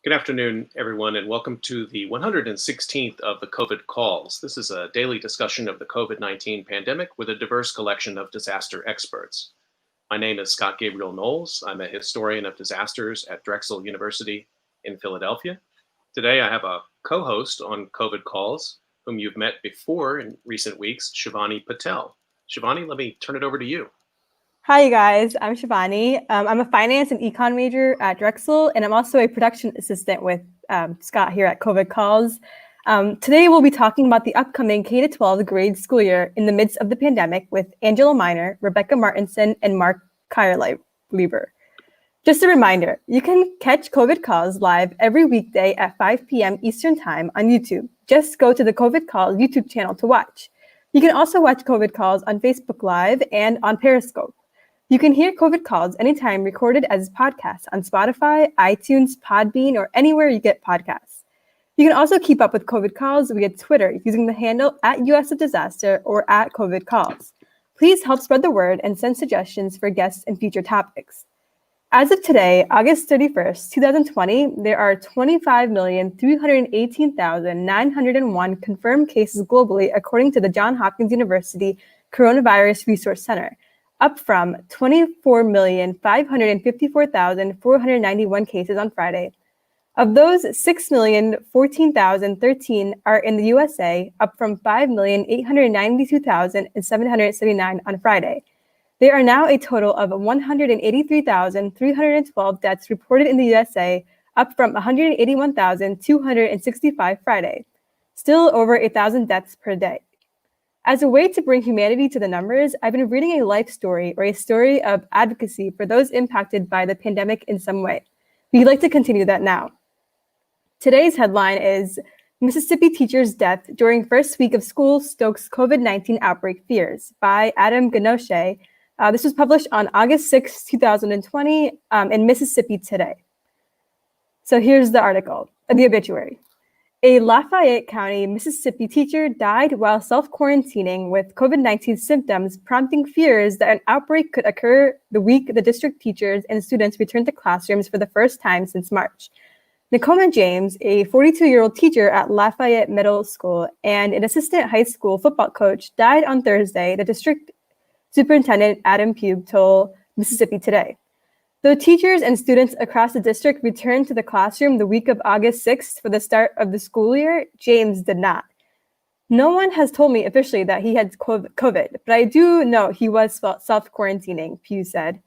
Good afternoon, everyone, and welcome to the 116th of the COVID Calls. This is a daily discussion of the COVID-19 pandemic with a diverse collection of disaster experts. My name is Scott Gabriel Knowles. I'm a historian of disasters at Drexel University in Philadelphia. Today, I have a co-host on COVID Calls, whom you've met before in recent weeks, Siobhan Patel. Siobhan, let me turn it over to you. Hi, you guys. I'm Siobhan. I'm a finance and econ major at Drexel, and I'm also a production assistant with Scott here at COVID Calls. Today, we'll be talking about the upcoming K-12 grade school year in the midst of the pandemic with Angela Miner, Rebekah Martinson, and Mark Kierleiber. Just a reminder, you can catch COVID Calls live every weekday at 5 p.m. Eastern Time on YouTube. Just go to the COVID Calls YouTube channel to watch. You can also watch COVID Calls on Facebook Live and on Periscope. You can hear COVID Calls anytime recorded as podcasts on Spotify, iTunes, Podbean, or anywhere you get podcasts. You can also keep up with COVID Calls via Twitter using the handle @US of or @COVID Calls. Please help spread the word and send suggestions for guests and future topics. As of today, August 31st, 2020, there are 25,318,901 confirmed cases globally, according to the Johns Hopkins University Coronavirus Resource Center, up from 24,554,491 cases on Friday. Of those, 6,014,013 are in the USA, up from 5,892,779 on Friday. There are now a total of 183,312 deaths reported in the USA, up from 181,265 Friday. Still over 1,000 deaths per day. As a way to bring humanity to the numbers, I've been reading a life story or a story of advocacy for those impacted by the pandemic in some way. We'd like to continue that now. Today's headline is Mississippi Teacher's Death During First Week of School Stokes COVID-19 Outbreak Fears by Adam Ganoche. This was published on August 6, 2020 in Mississippi Today. So here's the article, the obituary. A Lafayette County, Mississippi teacher died while self-quarantining with COVID-19 symptoms, prompting fears that an outbreak could occur the week the district teachers and students returned to classrooms for the first time since March. Nicoma James, a 42-year-old teacher at Lafayette Middle School and an assistant high school football coach, died on Thursday, the district superintendent Adam Pugh told Mississippi Today. Though teachers and students across the district returned to the classroom the week of August 6th for the start of the school year, James did not. No one has told me officially that he had COVID, but I do know he was self-quarantining, Pugh said.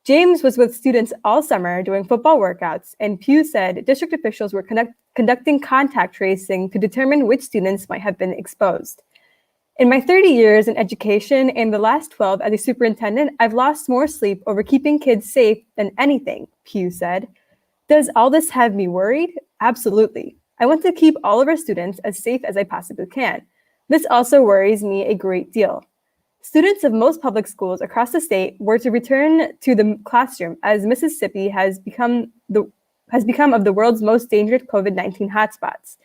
James was with students all summer doing football workouts, and Pugh said district officials were conducting contact tracing to determine which students might have been exposed. In my 30 years in education and the last 12 as a superintendent, I've lost more sleep over keeping kids safe than anything, Pugh said. Does all this have me worried? Absolutely. I want to keep all of our students as safe as I possibly can. This also worries me a great deal. Students of most public schools across the state were to return to the classroom as Mississippi has become of the world's most dangerous COVID-19 hotspots.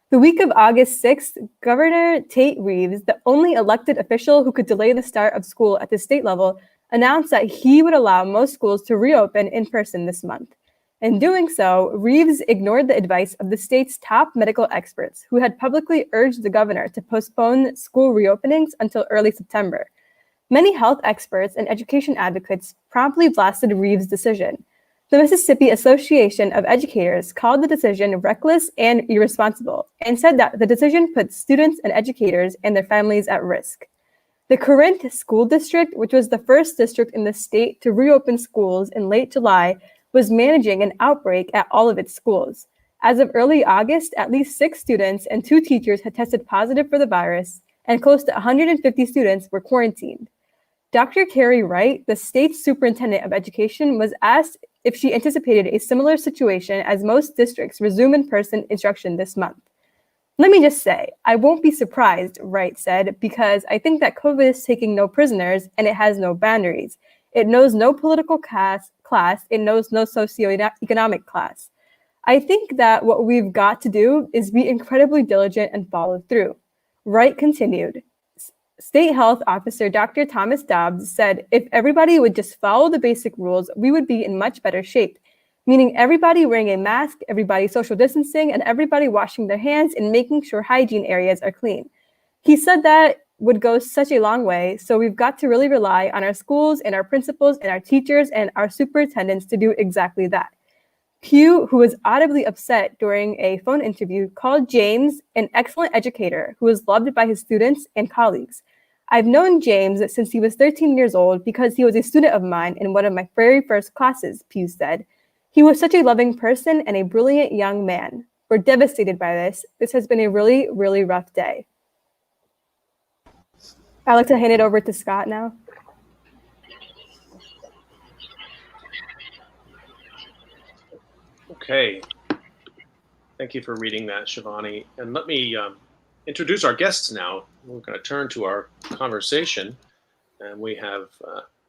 The week of August 6th, Governor Tate Reeves, the only elected official who could delay the start of school at the state level, announced that he would allow most schools to reopen in person this month. In doing so, Reeves ignored the advice of the state's top medical experts, who had publicly urged the governor to postpone school reopenings until early September. Many health experts and education advocates promptly blasted Reeves' decision. The Mississippi Association of Educators called the decision reckless and irresponsible and said that the decision puts students and educators and their families at risk. The Corinth School District, which was the first district in the state to reopen schools in late July, was managing an outbreak at all of its schools. As of early August, at least 6 students and 2 teachers had tested positive for the virus, and close to 150 students were quarantined. Dr. Carrie Wright, the state's superintendent of education, was asked if she anticipated a similar situation as most districts resume in-person instruction this month. Let me just say, I won't be surprised, Wright said, because I think that COVID is taking no prisoners and it has no boundaries. It knows no political class, it knows no socioeconomic class. I think that what we've got to do is be incredibly diligent and follow through. Wright continued. State Health Officer Dr. Thomas Dobbs said if everybody would just follow the basic rules, we would be in much better shape. meaning everybody wearing a mask, everybody social distancing, and everybody washing their hands and making sure hygiene areas are clean. He said that would go such a long way, so we've got to really rely on our schools and our principals and our teachers and our superintendents to do exactly that. Pew, who was audibly upset during a phone interview, called James an excellent educator who was loved by his students and colleagues. I've known James since he was 13 years old because he was a student of mine in one of my very first classes, Pew said. He was such a loving person and a brilliant young man. We're devastated by this. This has been a really, really rough day. I'd like to hand it over to Scott now. Okay. Thank you for reading that, Siobhan. And let me introduce our guests now. We're going to turn to our conversation. And we have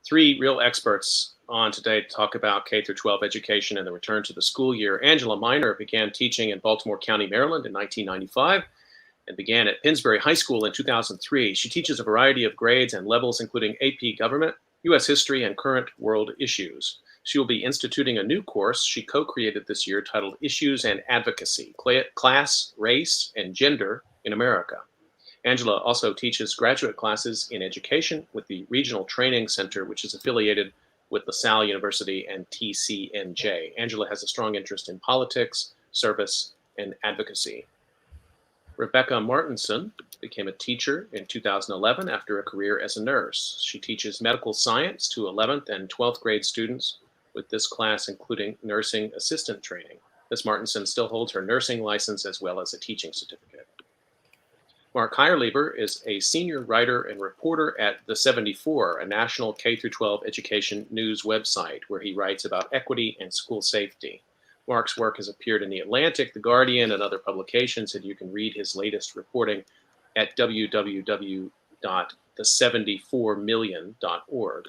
three real experts on today to talk about K-12 education and the return to the school year. Angela Miner began teaching in Baltimore County, Maryland in 1995 and began at Pennsbury High School in 2003. She teaches a variety of grades and levels, including AP Government, U.S. History, and Current World Issues. She will be instituting a new course she co-created this year titled Issues and Advocacy, Class, Race, and Gender in America. Angela also teaches graduate classes in education with the Regional Training Center, which is affiliated with LaSalle University and TCNJ. Angela has a strong interest in politics, service, and advocacy. Rebekah Martinson became a teacher in 2011 after a career as a nurse. She teaches medical science to 11th and 12th grade students, with this class including nursing assistant training. Ms. Martinson still holds her nursing license as well as a teaching certificate. Mark Heyerleber is a senior writer and reporter at The 74, a national K-12 education news website where he writes about equity and school safety. Mark's work has appeared in The Atlantic, The Guardian, and other publications, and you can read his latest reporting at www.the74million.org.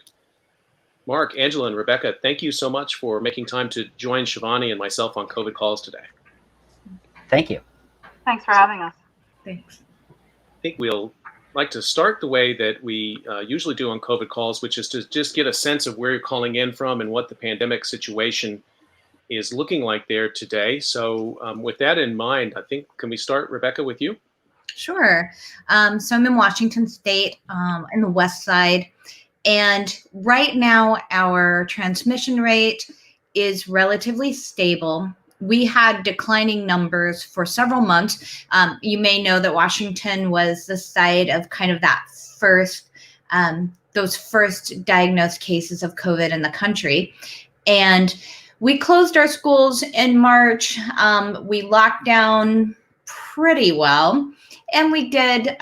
Mark, Angela, and Rebekah, thank you so much for making time to join Siobhan and myself on COVID Calls today. Thank you. Thanks for having us. Thanks. I think we'll like to start the way that we usually do on COVID Calls, which is to just get a sense of where you're calling in from and what the pandemic situation is looking like there today. So with that in mind, I think, can we start, Rebekah, with you? Sure. So I'm in Washington State, in the West Side. And right now, our transmission rate is relatively stable. We had declining numbers for several months. You may know that Washington was the site of kind of that first, those first diagnosed cases of COVID in the country. And we closed our schools in March. We locked down pretty well, and we did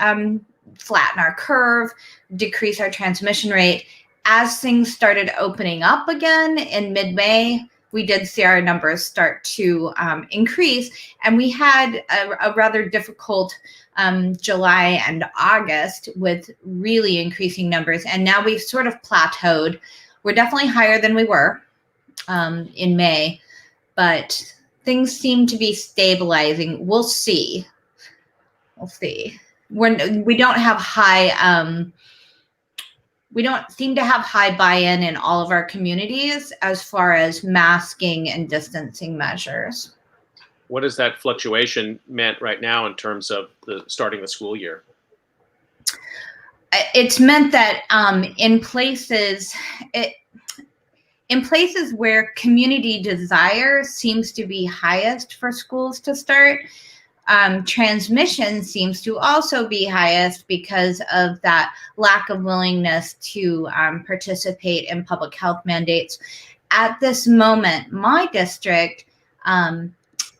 flatten our curve, decrease our transmission rate. As things started opening up again in mid-May, we did see our numbers start to increase, and we had a rather difficult July and August with really increasing numbers, and now we've sort of plateaued. We're definitely higher than we were in May, but things seem to be stabilizing. We'll see. We don't have high, we don't seem to have high buy-in in all of our communities as far as masking and distancing measures. What has that fluctuation meant right now in terms of starting the school year? It's meant that in places where community desire seems to be highest for schools to start, transmission seems to also be highest because of that lack of willingness to participate in public health mandates. At this moment, my district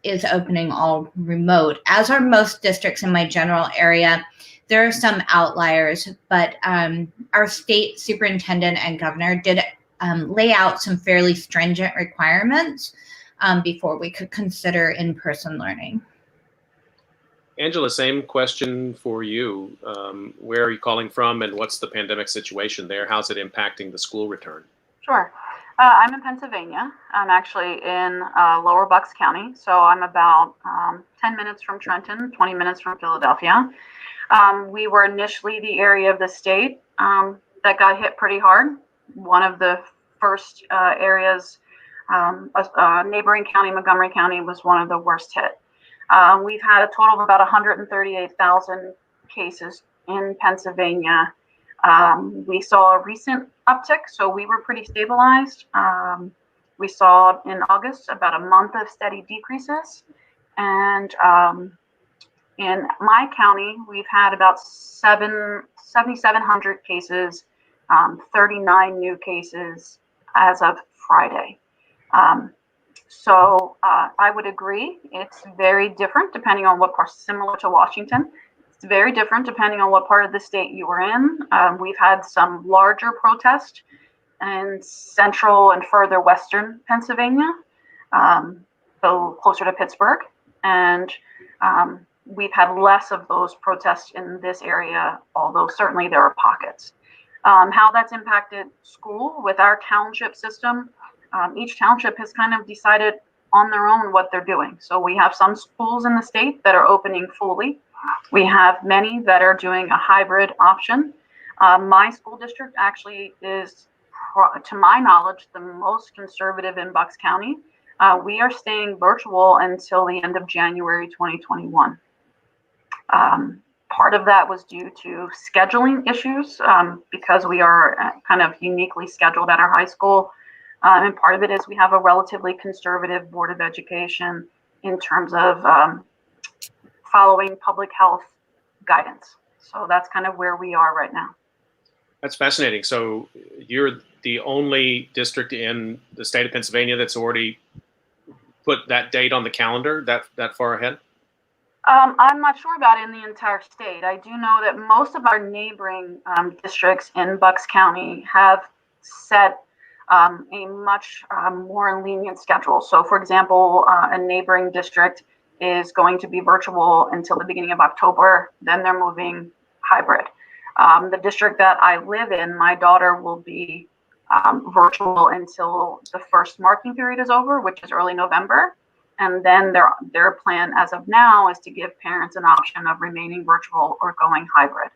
is opening all remote, as are most districts in my general area. There are some outliers, but our state superintendent and governor did lay out some fairly stringent requirements before we could consider in-person learning. Angela, same question for you. Where are you calling from, and what's the pandemic situation there? How's it impacting the school return? Sure. I'm in Pennsylvania. I'm actually in Lower Bucks County, so I'm about 10 minutes from Trenton, 20 minutes from Philadelphia. We were initially the area of the state that got hit pretty hard. One of the first areas A neighboring county, Montgomery County, was one of the worst hit. We've had a total of about 138,000 cases in Pennsylvania. We saw a recent uptick, so we were pretty stabilized. We saw in August about a month of steady decreases. And in my county, we've had about 7,700 cases, 39 new cases as of Friday. So I would agree. It's very different depending on what part, similar to Washington. It's very different depending on what part of the state you were in. We've had some larger protests in central and further western Pennsylvania, so closer to Pittsburgh. And we've had less of those protests in this area, although certainly there are pockets. How that's impacted school with our township system, each township has kind of decided on their own what they're doing. So we have some schools in the state that are opening fully. We have many that are doing a hybrid option. My school district actually is, to my knowledge, the most conservative in Bucks County. We are staying virtual until the end of January 2021. Part of that was due to scheduling issues because we are kind of uniquely scheduled at our high school. And part of it is we have a relatively conservative Board of Education in terms of following public health guidance. So that's kind of where we are right now. That's fascinating. So you're the only district in the state of Pennsylvania that's already put that date on the calendar that far ahead? I'm not sure about it in the entire state. I do know that most of our neighboring districts in Bucks County have set a much more lenient schedule. So, for example, a neighboring district is going to be virtual until the beginning of October. Then they're moving hybrid. The district that I live in, my daughter will be virtual until the first marking period is over, which is early November. And then their plan as of now is to give parents an option of remaining virtual or going hybrid.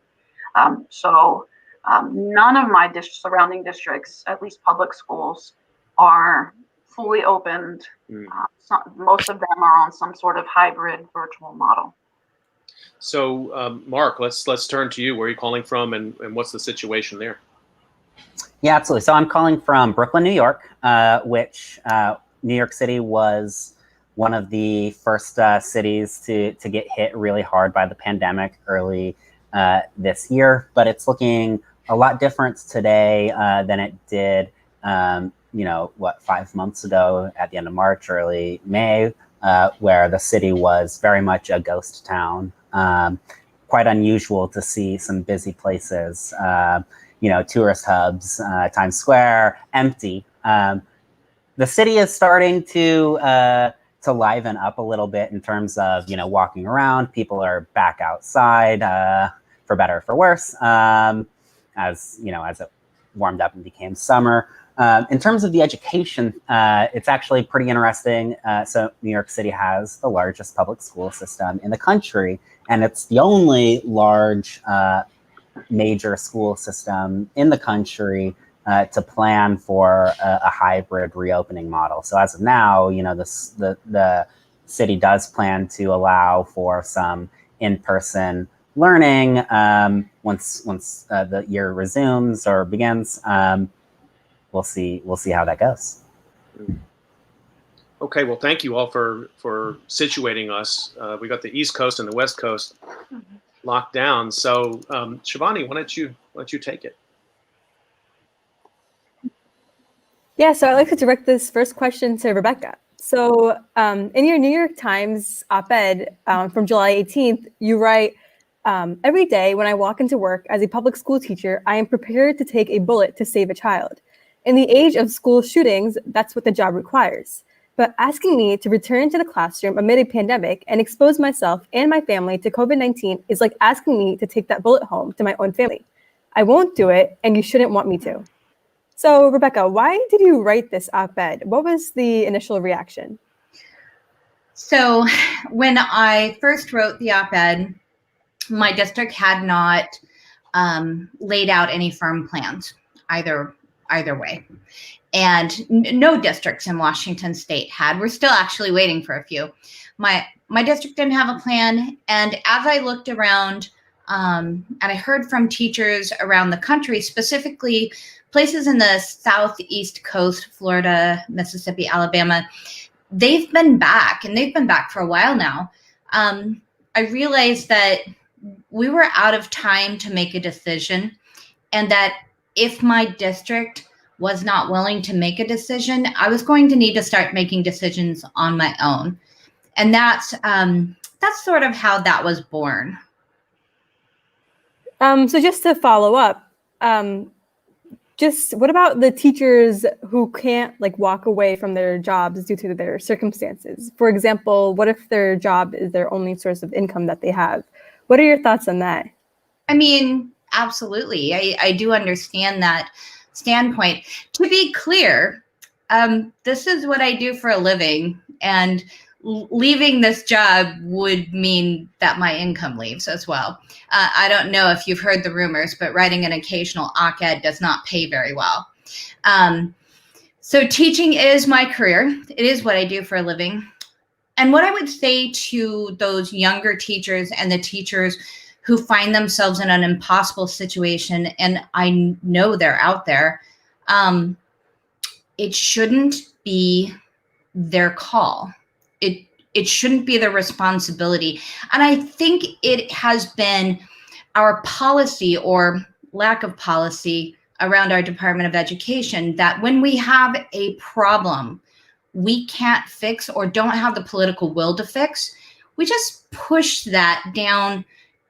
So none of my surrounding districts, at least public schools, are fully opened. Most of them are on some sort of hybrid virtual model. So Mark, let's turn to you. Where are you calling from, and what's the situation there? Yeah, absolutely. So I'm calling from Brooklyn, New York, which New York City was one of the first cities to get hit really hard by the pandemic early this year. But it's looking a lot different today than it did, 5 months ago at the end of March, early May, where the city was very much a ghost town. Quite unusual to see some busy places, tourist hubs, Times Square, empty. The city is starting to liven up a little bit in terms of, walking around. People are back outside, for better or for worse, as it warmed up and became summer. In terms of the education, it's actually pretty interesting. So New York City has the largest public school system in the country, and it's the only large major school system in the country to plan for a hybrid reopening model. So as of now, the city does plan to allow for some in-person learning once the year resumes or begins. We'll see how that goes. Okay, well, thank you all for situating us. We got the East Coast and the West Coast locked down. So, Siobhan, why don't you take it? Yeah, so I'd like to direct this first question to Rebekah. So in your New York Times op-ed from July 18th, you write, every day when I walk into work as a public school teacher, I am prepared to take a bullet to save a child. In the age of school shootings, that's what the job requires. But asking me to return to the classroom amid a pandemic and expose myself and my family to COVID-19 is like asking me to take that bullet home to my own family. I won't do it, and you shouldn't want me to. So, Rebekah, why did you write this op-ed? What was the initial reaction? So, when I first wrote the op-ed, my district had not laid out any firm plans, either either way. And no districts in Washington State had. We're still actually waiting for a few. My district didn't have a plan. And as I looked around, and I heard from teachers around the country, specifically places in the southeast coast, Florida, Mississippi, Alabama, they've been back, and they've been back for a while now. I realized that we were out of time to make a decision, and that if my district was not willing to make a decision, I was going to need to start making decisions on my own. And that's sort of how that was born. So just to follow up, just what about the teachers who can't walk away from their jobs due to their circumstances? For example, what if their job is their only source of income that they have? What are your thoughts on that? I mean, absolutely. I do understand that standpoint. To be clear, this is what I do for a living, and leaving this job would mean that my income leaves as well. I don't know if you've heard the rumors, but writing an occasional op-ed does not pay very well. So teaching is my career. It is what I do for a living. And what I would say to those younger teachers and the teachers who find themselves in an impossible situation, and I know they're out there, it shouldn't be their call. It shouldn't be their responsibility. And I think it has been our policy or lack of policy around our Department of Education that when we have a problem we can't fix or don't have the political will to fix, we just push that down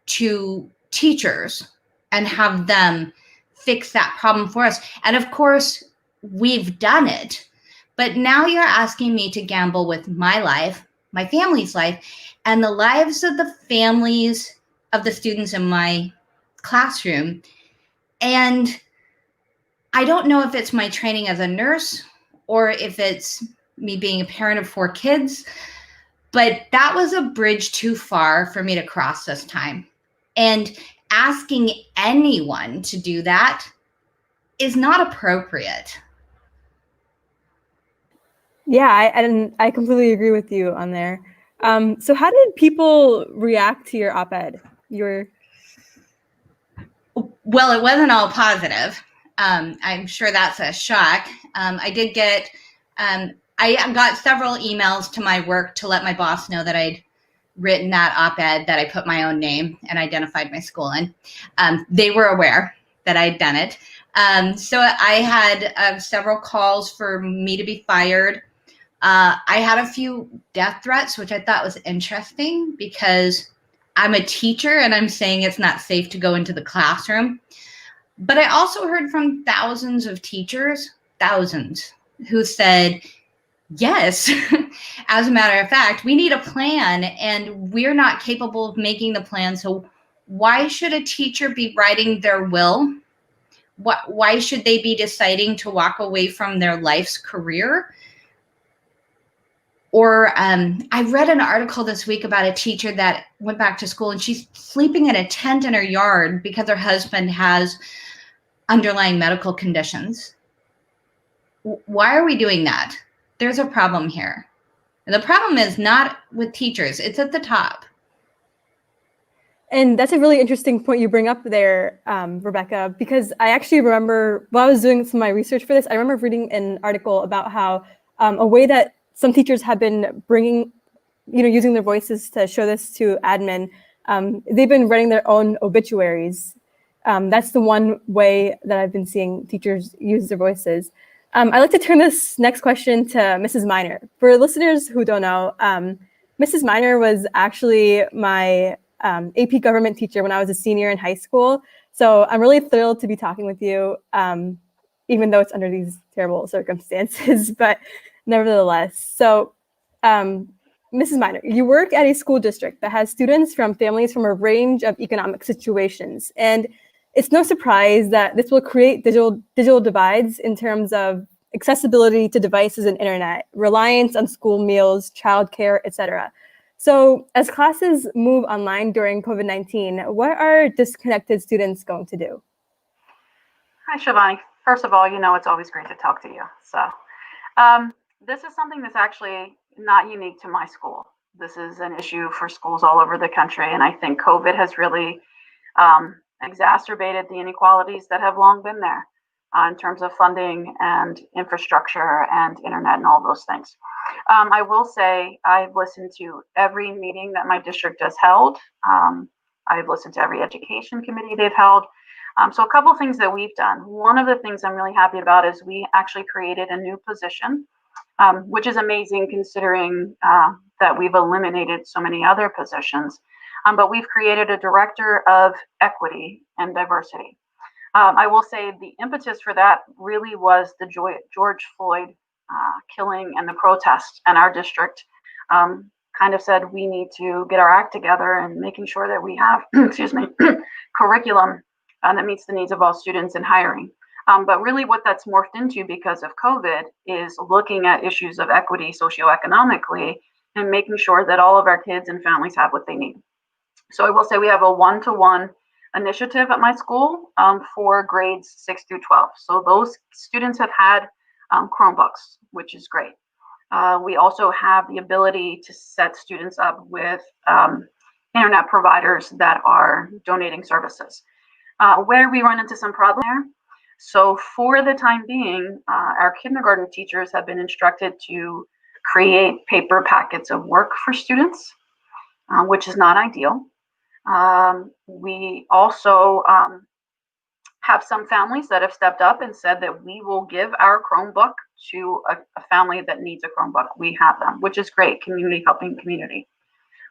to teachers and have them fix that problem for us. And of course, we've done it. But now you're asking me to gamble with my life, my family's life, and the lives of the families of the students in my classroom. And I don't know if it's my training as a nurse or if it's me being a parent of 4 kids, but that was a bridge too far for me to cross this time. And asking anyone to do that is not appropriate. Yeah, I completely agree with you on there. So how did people react to your op-ed? Well, it wasn't all positive. I'm sure that's a shock. I got several emails to my work to let my boss know that I'd written that op-ed, that I put my own name and identified my school in. They were aware that I'd done it. So I had several calls for me to be fired. I had a few death threats, which I thought was interesting because I'm a teacher and I'm saying it's not safe to go into the classroom. But I also heard from thousands of teachers, thousands, who said, yes, as a matter of fact, we need a plan and we're not capable of making the plan. So why should a teacher be writing their will? Why should they be deciding to walk away from their life's career? Or I read an article this week about a teacher that went back to school and she's sleeping in a tent in her yard because her husband has underlying medical conditions. Why are we doing that? There's a problem here. And the problem is not with teachers, it's at the top. And that's a really interesting point you bring up there, Rebekah, because I actually remember while I was doing some of my research for this, I remember reading an article about how a way that some teachers have been bringing, using their voices to show this to admin, they've been writing their own obituaries. That's the one way that I've been seeing teachers use their voices. I'd like to turn this next question to Mrs. Miner. For listeners who don't know, Mrs. Miner was actually my AP government teacher when I was a senior in high school. So I'm really thrilled to be talking with you, even though it's under these terrible circumstances, but nevertheless. So Mrs. Miner, you work at a school district that has students from families from a range of economic situations. And it's no surprise that this will create digital divides in terms of accessibility to devices and internet, reliance on school meals, childcare, etc. So as classes move online during COVID-19, what are disconnected students going to do? Hi, Siobhan. First of all, it's always great to talk to you. So this is something that's actually not unique to my school. This is an issue for schools all over the country. And I think COVID has really exacerbated the inequalities that have long been there in terms of funding and infrastructure and internet and all those things. I will say I've listened to every meeting that my district has held. I've listened to every education committee they've held. So a couple things that we've done. One of the things I'm really happy about is we actually created a new position, which is amazing considering that we've eliminated so many other positions. But we've created a director of equity and diversity. I will say the impetus for that really was the George Floyd killing and the protest, and our district kind of said we need to get our act together and making sure that we have, excuse me, curriculum that meets the needs of all students in hiring. But really what that's morphed into because of COVID is looking at issues of equity socioeconomically and making sure that all of our kids and families have what they need. So I will say we have a one-to-one initiative at my school for grades 6 through 12. So those students have had Chromebooks, which is great. We also have the ability to set students up with internet providers that are donating services. Where we run into some problem there. So for the time being, our kindergarten teachers have been instructed to create paper packets of work for students, which is not ideal. We also have some families that have stepped up and said that we will give our Chromebook to a family that needs a Chromebook. We have them, which is great, community helping community.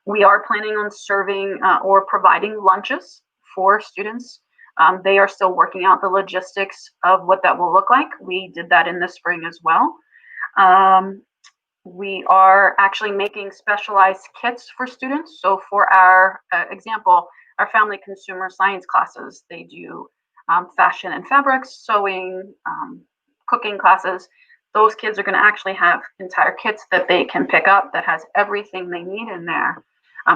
We are planning on serving or providing lunches for students. They are still working out the logistics of what that will look like. We did that in the spring as well. We are actually making specialized kits for students. So for our example, our family consumer science classes, they do fashion and fabrics, sewing, cooking classes. Those kids are going to actually have entire kits that they can pick up that has everything they need in there.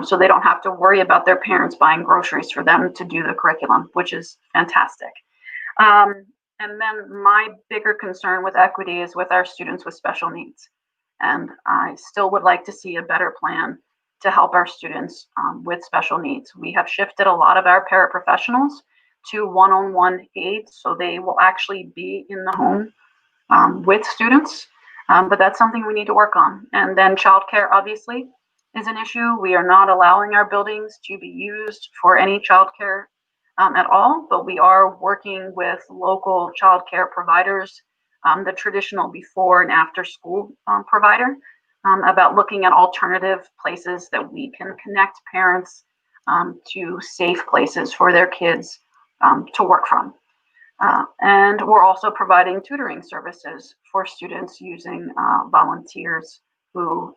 So they don't have to worry about their parents buying groceries for them to do the curriculum, which is fantastic. And then my bigger concern with equity is with our students with special needs. And I still would like to see a better plan to help our students with special needs. We have shifted a lot of our paraprofessionals to one-on-one aides, so they will actually be in the home with students, but that's something we need to work on. And then childcare, obviously, is an issue. We are not allowing our buildings to be used for any childcare at all, but we are working with local childcare providers, the traditional before and after school provider, about looking at alternative places that we can connect parents to safe places for their kids to work from. And we're also providing tutoring services for students using volunteers who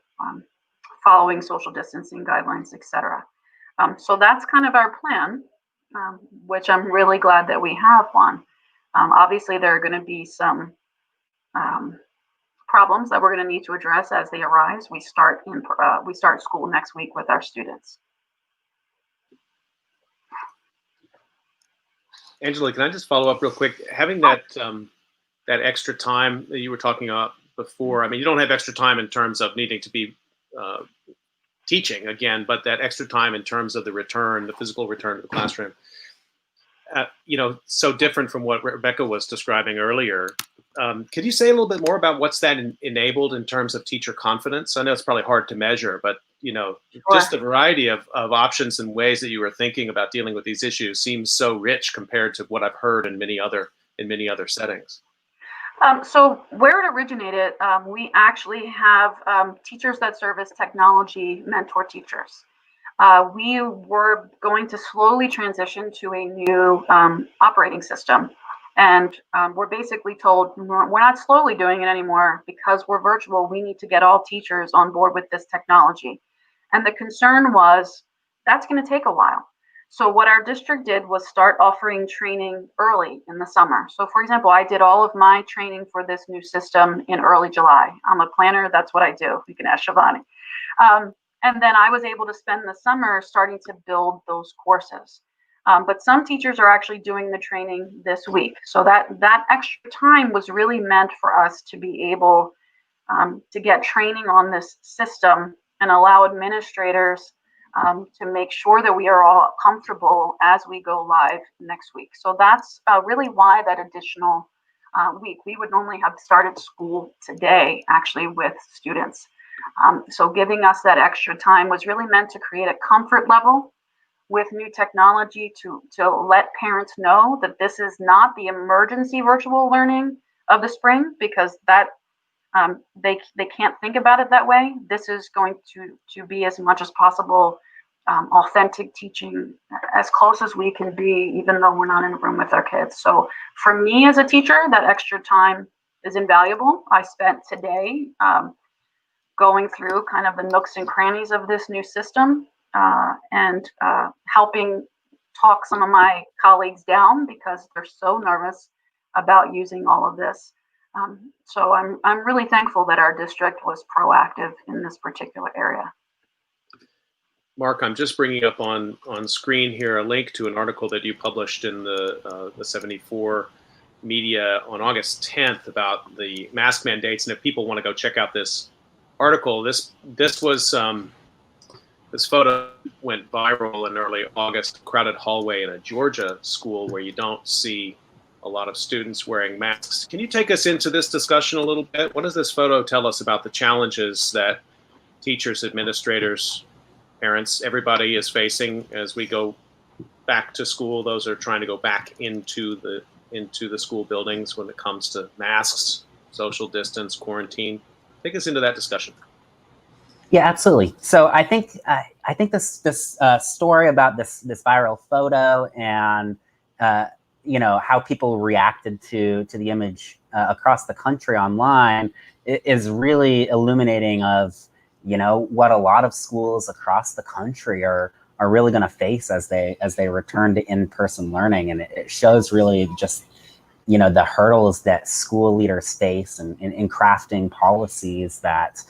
following social distancing guidelines, etc. So that's kind of our plan, which I'm really glad that we have one. Obviously, there are going to be some problems that we're going to need to address as they arise. We start school next week with our students. Angela, can I just follow up real quick? Having that that extra time that you were talking about before, I mean, you don't have extra time in terms of needing to be teaching again, but that extra time in terms of the return, the physical return to the classroom, so different from what Rebekah was describing earlier. Could you say a little bit more about what's that enabled in terms of teacher confidence? I know it's probably hard to measure, but just the variety of options and ways that you were thinking about dealing with these issues seems so rich compared to what I've heard in many other settings. So where it originated, we actually have teachers that serve as technology mentor teachers. We were going to slowly transition to a new operating system. And we're basically told we're not slowly doing it anymore because we're virtual. We need to get all teachers on board with this technology. And the concern was that's going to take a while. So what our district did was start offering training early in the summer. So for example, I did all of my training for this new system in early July. I'm a planner. That's what I do. You can ask Siobhan. And then I was able to spend the summer starting to build those courses. But some teachers are actually doing the training this week. So that extra time was really meant for us to be able to get training on this system and allow administrators to make sure that we are all comfortable as we go live next week. So that's really why that additional week. We would normally have started school today, actually, with students. So giving us that extra time was really meant to create a comfort level with new technology to let parents know that this is not the emergency virtual learning of the spring, because that they can't think about it that way. This is going to be as much as possible authentic teaching, as close as we can be, even though we're not in a room with our kids. So for me as a teacher, that extra time is invaluable. I spent today going through kind of the nooks and crannies of this new system and helping talk some of my colleagues down because they're so nervous about using all of this. So I'm really thankful that our district was proactive in this particular area. Mark, I'm just bringing up on screen here a link to an article that you published in the 74 media on August 10th about the mask mandates. And if people want to go check out this article, this photo went viral in early August, crowded hallway in a Georgia school where you don't see a lot of students wearing masks. Can you take us into this discussion a little bit? What does this photo tell us about the challenges that teachers, administrators, parents, everybody is facing as we go back to school? Those are trying to go back into the school buildings when it comes to masks, social distance, quarantine. Take us into that discussion. Yeah, absolutely. So I think this story about this viral photo and how people reacted to the image across the country online is really illuminating of what a lot of schools across the country are really going to face as they return to in-person learning. And it shows really just the hurdles that school leaders face in crafting policies that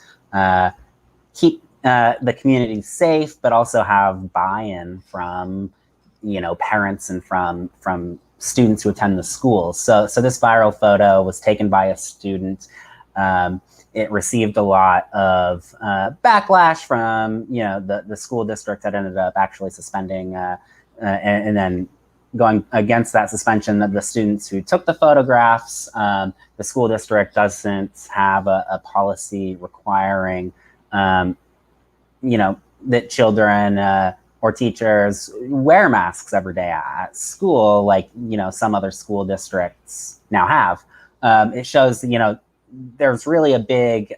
keep the community safe, but also have buy-in from parents and from students who attend the school. So this viral photo was taken by a student. It received a lot of backlash from the school district that ended up actually suspending and then going against that suspension of the students who took the photographs. The school district doesn't have a policy requiring that children or teachers wear masks every day at school, like some other school districts now have. It shows there's really a big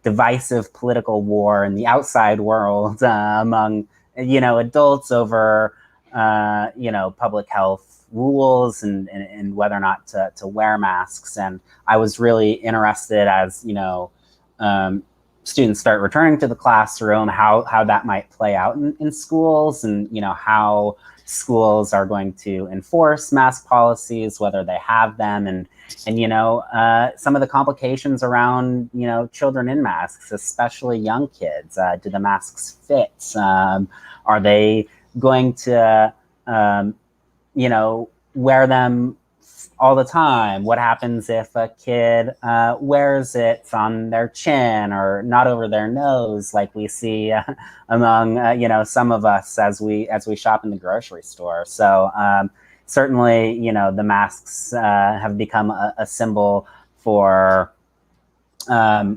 divisive political war in the outside world among adults over public health rules and whether or not to wear masks. And I was really interested as students start returning to the classroom, how that might play out in schools, and how schools are going to enforce mask policies, whether they have them, and some of the complications around children in masks, especially young kids. Do the masks fit? Are they going to wear them all the time? What happens if a kid wears it on their chin or not over their nose, like we see among some of us as we shop in the grocery store? So certainly, the masks have become a symbol for a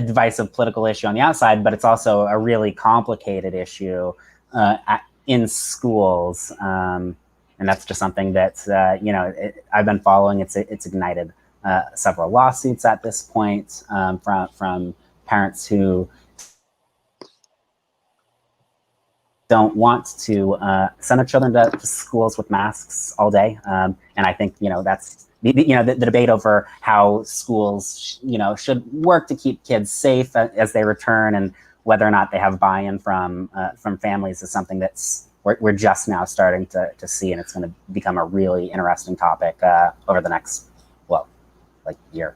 divisive political issue on the outside, but it's also a really complicated issue in schools. And that's just something that I've been following. It's ignited several lawsuits at this point from parents who don't want to send their children to schools with masks all day. And I think that's the debate over how schools should work to keep kids safe as they return, and whether or not they have buy-in from families is something that's we're just now starting to see, and it's going to become a really interesting topic over the next, year.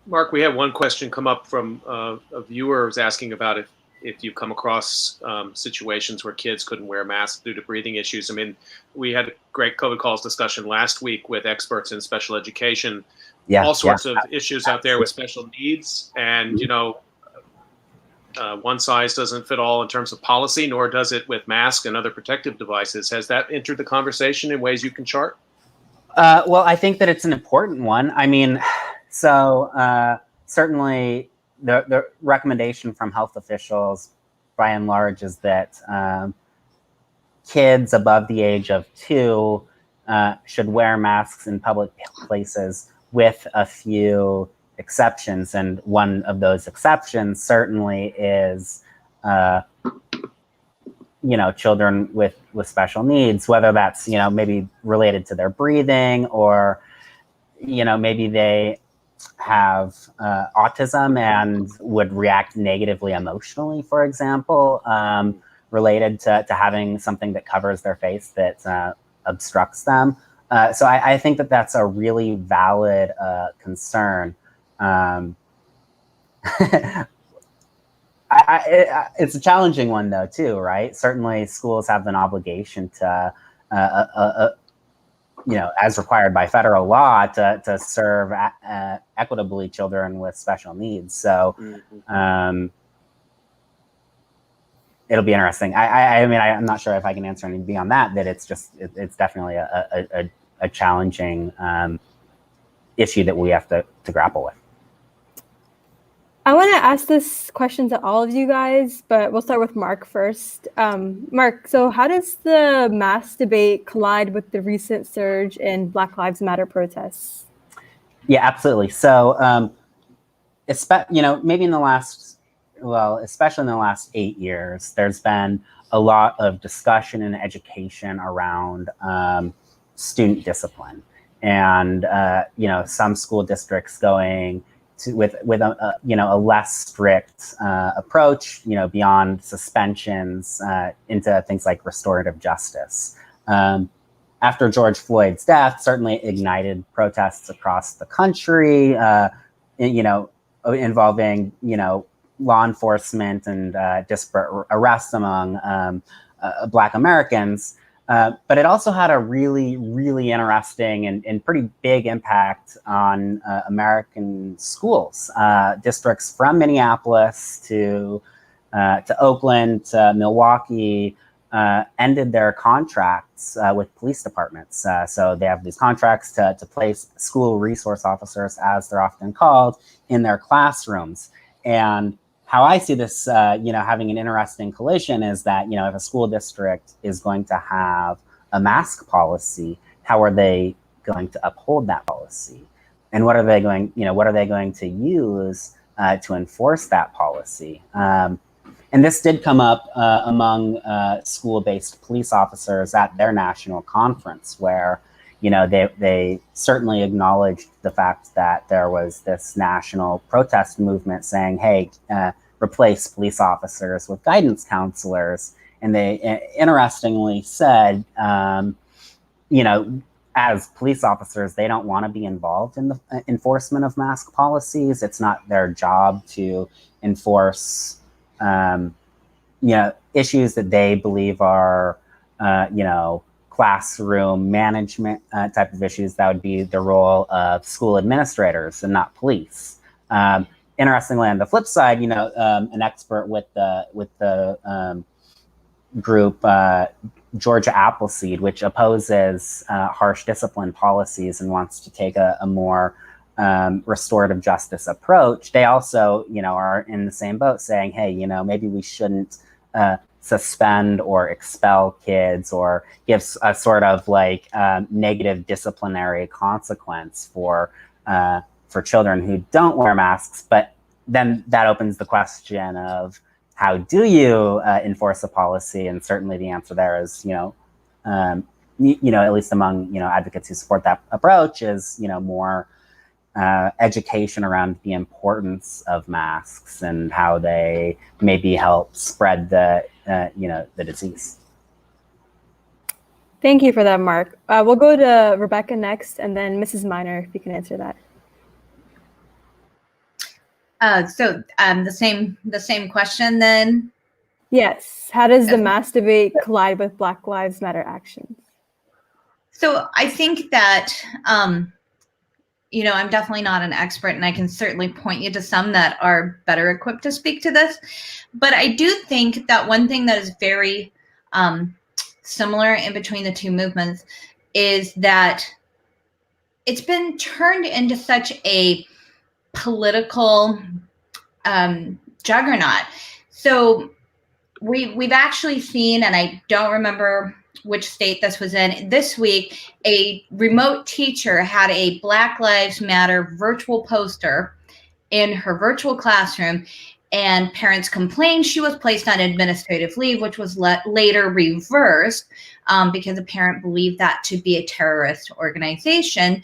Mark, we have one question come up from a viewer who's asking about if you come across situations where kids couldn't wear masks due to breathing issues. I mean, we had a great COVID calls discussion last week with experts in special education, all sorts of issues out there with special needs. And, you know, one size doesn't fit all in terms of policy, nor does it with masks and other protective devices. Has that entered the conversation in ways you can chart? Well, I think that it's an important one. I mean, so certainly the recommendation from health officials by and large is that kids above the age of 2 should wear masks in public places with a few exceptions. And one of those exceptions certainly is, you know, children with special needs, whether that's, you know, maybe related to their breathing, or, you know, maybe they have autism and would react negatively emotionally, for example, related to having something that covers their face that obstructs them. So I think that that's a really valid concern. It's a challenging one, though, too, right? Certainly, schools have an obligation to, you know, as required by federal law, to serve equitably children with special needs. So it'll be interesting. I mean, I'm not sure if I can answer anything beyond that. That it's just it's definitely a challenging issue that we have to grapple with. I want to ask this question to all of you guys, but we'll start with Mark first. Mark, so how does the mask debate collide with the recent surge in Black Lives Matter protests? Yeah, absolutely. So, you know, maybe in the last, well, especially in the last 8 years, there's been a lot of discussion and education around student discipline, and you know, some school districts going with a you know, a less strict approach, you know, beyond suspensions into things like restorative justice. After George Floyd's death, certainly ignited protests across the country, you know, involving, you know, law enforcement and disparate arrests among Black Americans. But it also had a really, really interesting and pretty big impact on American schools. Districts from Minneapolis to Oakland to Milwaukee ended their contracts with police departments. So they have these contracts to place school resource officers, as they're often called, in their classrooms. And how I see this, you know, having an interesting collision is that, you know, if a school district is going to have a mask policy, how are they going to uphold that policy? And what are they going, you know, what are they going to use to enforce that policy? And this did come up among school-based police officers at their national conference, where, you know, they certainly acknowledged the fact that there was this national protest movement saying, hey, replace police officers with guidance counselors. And they interestingly said, you know, as police officers, they don't want to be involved in the enforcement of mask policies. It's not their job to enforce, you know, issues that they believe are, you know, classroom management type of issues. That would be the role of school administrators and not police. Interestingly, on the flip side, you know, an expert with the group, Georgia Appleseed, which opposes harsh discipline policies and wants to take a more restorative justice approach, they also, you know, are in the same boat, saying, hey, you know, maybe we shouldn't suspend or expel kids or give a sort of like negative disciplinary consequence for children who don't wear masks. But then that opens the question of, how do you enforce a policy? And certainly the answer there is, you know, at least among, you know, advocates who support that approach, is, you know, more education around the importance of masks and how they maybe help spread the, you know, the disease. Thank you for that, Mark. We'll go to Rebekah next, and then Mrs. Miner, if you can answer that. So the same question then. Yes. How does the mask debate collide with Black Lives Matter actions? So I think that, you know, I'm definitely not an expert, and I can certainly point you to some that are better equipped to speak to this. But I do think that one thing that is very similar in between the two movements is that it's been turned into such a political juggernaut. So we've actually seen, and I don't remember which state this was in, this week, a remote teacher had a Black Lives Matter virtual poster in her virtual classroom, and parents complained she was placed on administrative leave, which was later reversed because a parent believed that to be a terrorist organization,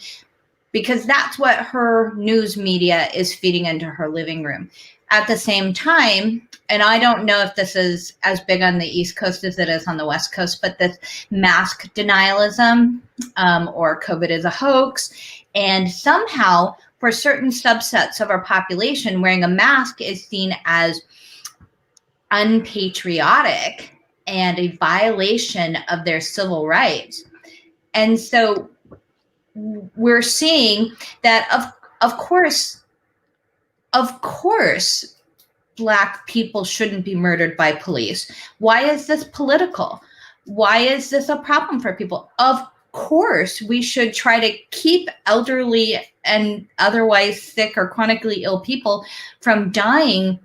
because that's what her news media is feeding into her living room. At the same time, and I don't know if this is as big on the East Coast as it is on the West Coast, but this mask denialism or COVID is a hoax. And somehow, for certain subsets of our population, wearing a mask is seen as unpatriotic and a violation of their civil rights. And so we're seeing that, of course, Black people shouldn't be murdered by police. Why is this political? Why is this a problem for people? Of course, we should try to keep elderly and otherwise sick or chronically ill people from dying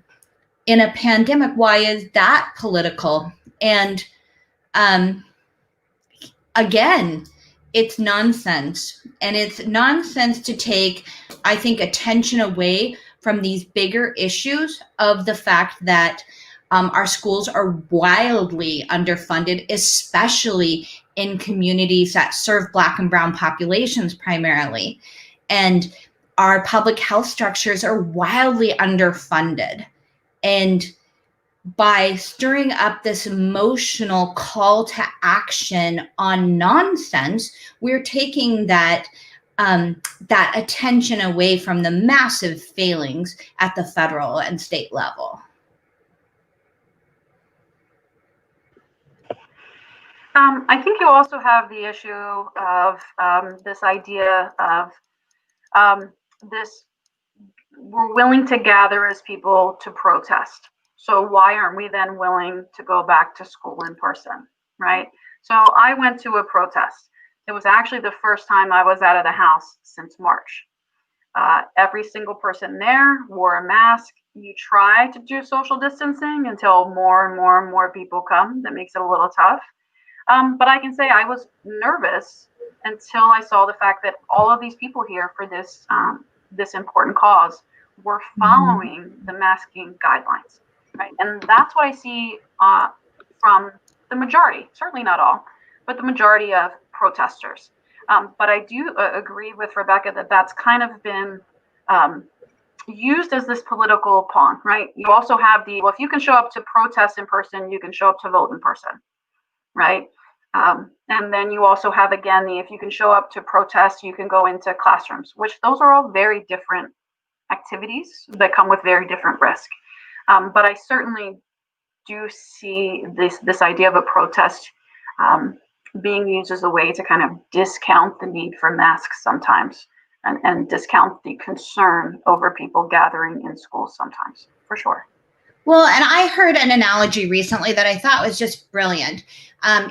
in a pandemic. Why is that political? And again, it's nonsense. And it's nonsense to take, I think, attention away from these bigger issues of the fact that our schools are wildly underfunded, especially in communities that serve Black and brown populations primarily. And our public health structures are wildly underfunded. And by stirring up this emotional call to action on nonsense, we're taking that attention away from the massive failings at the federal and state level. I think you also have the issue of this idea of we're willing to gather as people to protest. So why aren't we then willing to go back to school in person, right? So I went to a protest. It was actually the first time I was out of the house since March. Every single person there wore a mask. You try to do social distancing until more and more and more people come. That makes it a little tough. But I can say I was nervous until I saw the fact that all of these people here for this this important cause were following the masking guidelines, right? And that's what I see from the majority, certainly not all, but the majority of protesters. But I do agree with Rebekah that that's kind of been used as this political pawn, right? You also have well, if you can show up to protest in person, you can show up to vote in person, right? And then you also have, again, if you can show up to protest, you can go into classrooms, which those are all very different activities that come with very different risk. But I certainly do see this idea of a protest being used as a way to kind of discount the need for masks sometimes and discount the concern over people gathering in schools sometimes, for sure. Well, and I heard an analogy recently that I thought was just brilliant.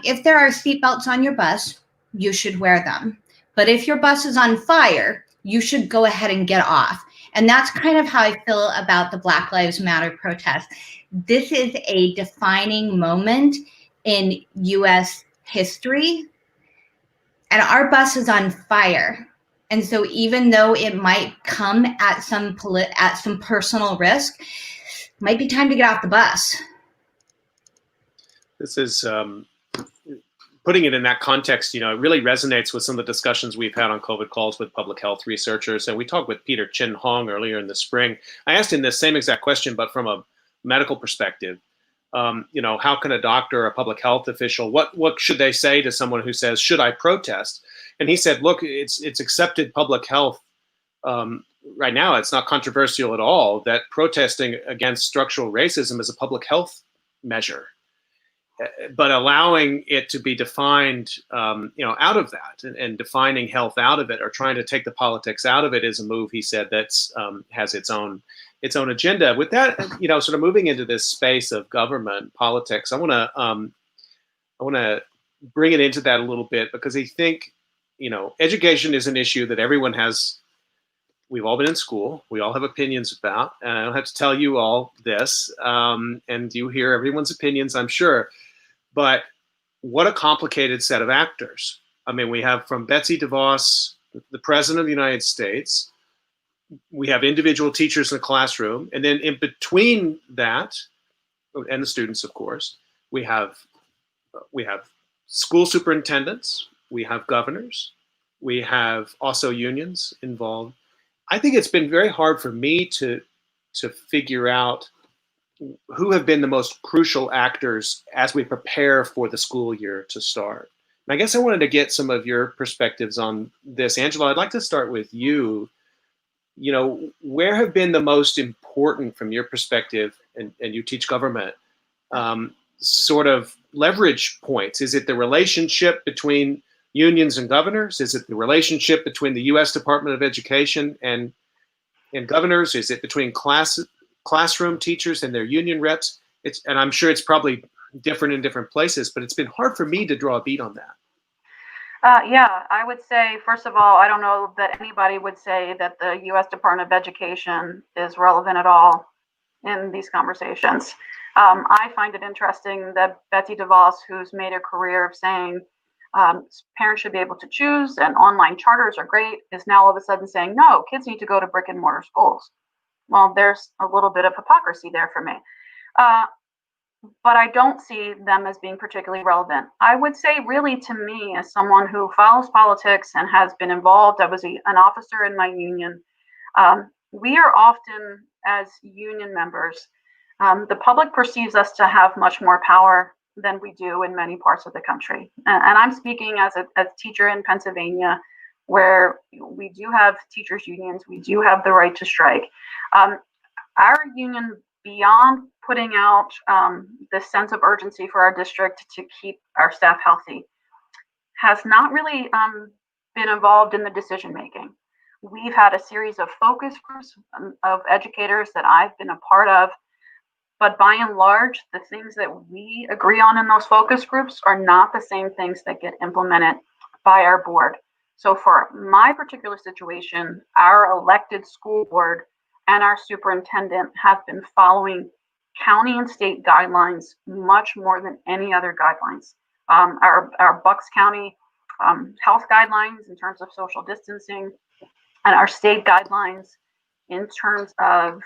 If there are seatbelts on your bus, you should wear them. But if your bus is on fire, you should go ahead and get off. And that's kind of how I feel about the Black Lives Matter protest. This is a defining moment in U.S. history, and our bus is on fire. And so even though it might come at some personal risk, it might be time to get off the bus. This is putting it in that context, it really resonates with some of the discussions we've had on COVID calls with public health researchers. And we talked with Peter Chin Hong earlier in the spring. I asked him this same exact question, but from a medical perspective. How can a doctor or a public health official, what should they say to someone who says, should I protest? And he said, look, it's accepted public health right now. It's not controversial at all that protesting against structural racism is a public health measure, but allowing it to be defined, out of that, and defining health out of it, or trying to take the politics out of it, is a move, he said, that's has its own agenda. With that, sort of moving into this space of government politics, I want to bring it into that a little bit, because I think, education is an issue that everyone has. We've all been in school. We all have opinions about, and I don't have to tell you all this, and you hear everyone's opinions, I'm sure. But what a complicated set of actors. I mean, we have, from Betsy DeVos, the President of the United States, we have individual teachers in the classroom, and then in between that, and the students, of course, we have school superintendents, we have governors, we have also unions involved. I think it's been very hard for me to figure out who have been the most crucial actors as we prepare for the school year to start. And I guess I wanted to get some of your perspectives on this. Angela, I'd like to start with you. Where have been the most important, from your perspective, and you teach government, sort of leverage points? Is it the relationship between unions and governors? Is it the relationship between the U.S. Department of Education and governors? Is it between classroom teachers and their union reps? And I'm sure it's probably different in different places, but it's been hard for me to draw a beat on that. Yeah, I would say, first of all, I don't know that anybody would say that the U.S. Department of Education is relevant at all in these conversations. I find it interesting that Betsy DeVos, who's made a career of saying parents should be able to choose and online charters are great, is now all of a sudden saying, no, kids need to go to brick and mortar schools. Well, there's a little bit of hypocrisy there for me. But I don't see them as being particularly relevant. I would say, really, to me, as someone who follows politics and has been involved, I was an officer in my union. We are often, as union members, the public perceives us to have much more power than we do in many parts of the country. And I'm speaking as a teacher in Pennsylvania, where we do have teachers' unions, we do have the right to strike. Our union, beyond putting out this sense of urgency for our district to keep our staff healthy, has not really been involved in the decision making. We've had a series of focus groups of educators that I've been a part of, but by and large, the things that we agree on in those focus groups are not the same things that get implemented by our board. So for my particular situation, our elected school board and our superintendent have been following county and state guidelines much more than any other guidelines. Our Bucks County health guidelines in terms of social distancing, and our state guidelines in terms of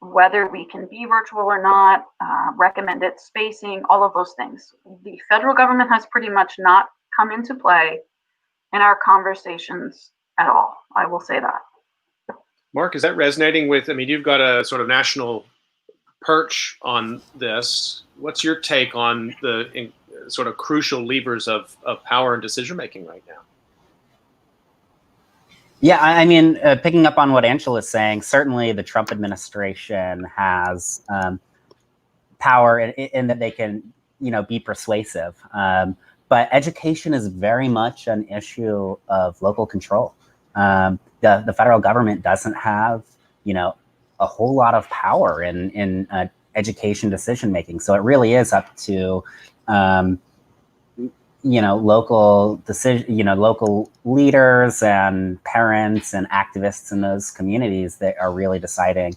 whether we can be virtual or not, recommended spacing, all of those things. The federal government has pretty much not come into play in our conversations at all. I will say that. Mark, is that resonating with, you've got a sort of national perch on this. What's your take on the sort of crucial levers of power and decision-making right now? Yeah, picking up on what Angela is saying, certainly the Trump administration has power in that they can, be persuasive. But education is very much an issue of local control. The federal government doesn't have, a whole lot of power in education decision making. So it really is up to, local local leaders and parents and activists in those communities that are really deciding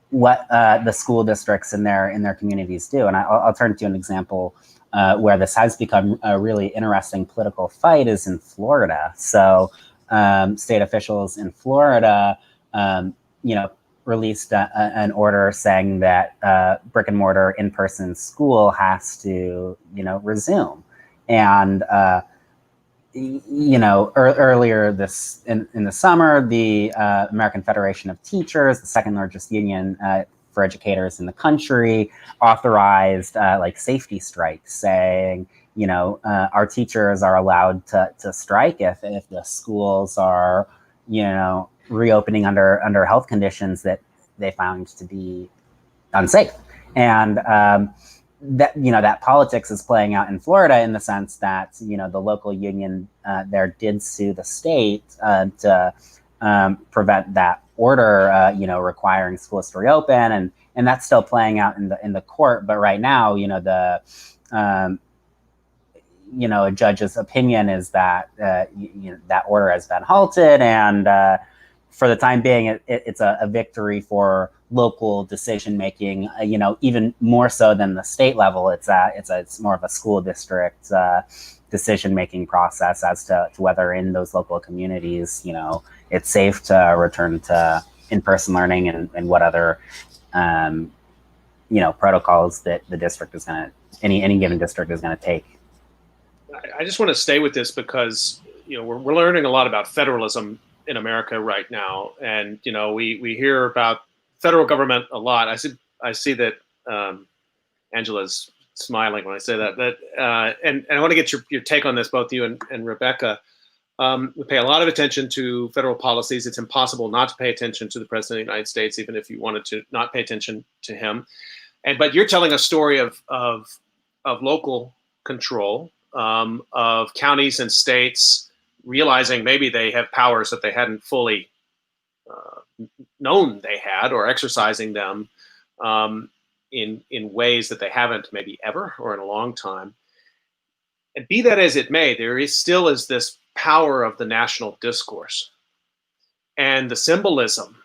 what the school districts in their communities do. And I'll turn to an example where this has become a really interesting political fight is in Florida. So state officials in Florida, released an order saying that brick and mortar in-person school has to, resume. And, earlier in the summer, the American Federation of Teachers, the second largest union for educators in the country, authorized safety strikes, saying, our teachers are allowed to strike if the schools are, reopening under health conditions that they found to be unsafe. And that, that politics is playing out in Florida in the sense that, the local union there did sue the state to prevent that order, requiring schools to reopen, and that's still playing out in the court. But right now, a judge's opinion is that that order has been halted, and for the time being, it's a victory for local decision making. Even more so than the state level, it's more of a school district decision making process as to whether in those local communities, it's safe to return to in-person learning, and what other protocols that the district is going to, any given district is going to take. I just want to stay with this because we're learning a lot about federalism in America right now, and we hear about federal government a lot. I see that Angela's smiling when I say that. And I want to get your take on this, both you and Rebekah. We pay a lot of attention to federal policies. It's impossible not to pay attention to the President of the United States, even if you wanted to not pay attention to him. But you're telling a story of local control, of counties and states realizing maybe they have powers that they hadn't fully known they had, or exercising them in ways that they haven't maybe ever or in a long time. And be that as it may, there still is this power of the national discourse and the symbolism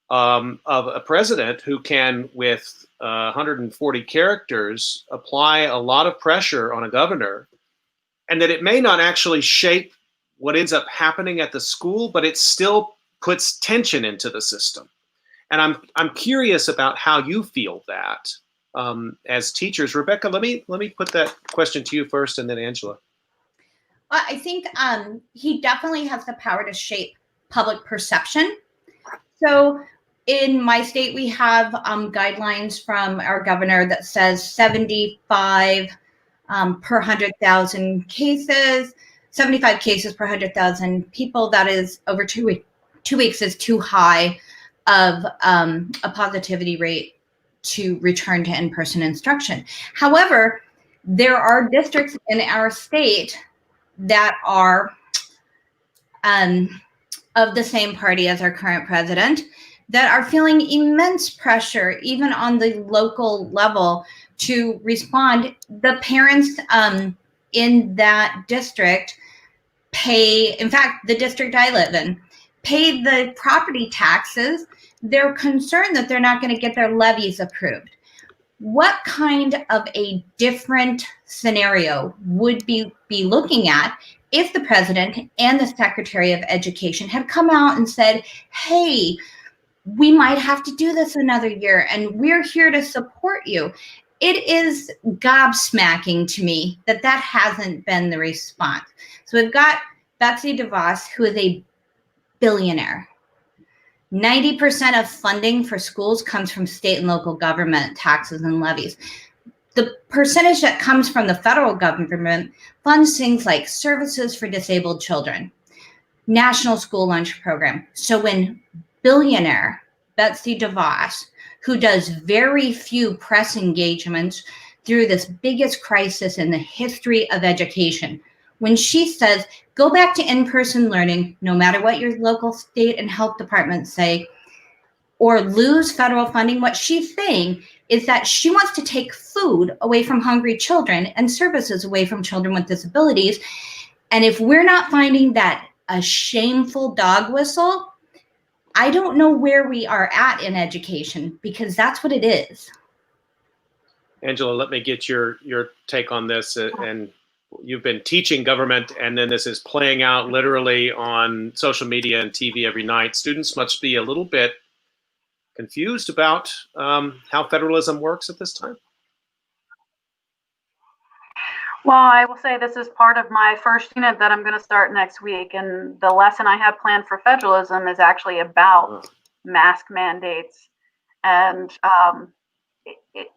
of a president who can, with 140 characters, apply a lot of pressure on a governor, and that it may not actually shape what ends up happening at the school, but it still puts tension into the system. And I'm curious about how you feel that as teachers. Rebekah, let me put that question to you first, and then Angela. I think he definitely has the power to shape public perception. So in my state, we have guidelines from our governor that says 75 per 100,000 cases, 75 cases per 100,000 people. That is over 2 weeks is too high of a positivity rate to return to in-person instruction. However, there are districts in our state that are of the same party as our current president that are feeling immense pressure, even on the local level, to respond. The parents in that district pay, in fact, the district I live in, pay the property taxes. They're concerned that they're not going to get their levies approved. What kind of a different scenario would be looking at if the president and the Secretary of Education had come out and said, hey, we might have to do this another year, and we're here to support you? It is gobsmacking to me that hasn't been the response. So we've got Betsy DeVos, who is a billionaire. 90% of funding for schools comes from state and local government taxes and levies. The percentage that comes from the federal government funds things like services for disabled children, national school lunch program. So when billionaire Betsy DeVos, who does very few press engagements through this biggest crisis in the history of education, when she says, go back to in-person learning, no matter what your local state and health departments say, or lose federal funding, what she's saying is that she wants to take food away from hungry children and services away from children with disabilities. And if we're not finding that a shameful dog whistle, I don't know where we are at in education, because that's what it is. Angela, let me get your take on this. And you've been teaching government, and then this is playing out literally on social media and TV every night. Students must be a little bit confused about how federalism works at this time. Well, I will say this is part of my first unit that I'm going to start next week. And the lesson I have planned for federalism is actually about mask mandates. And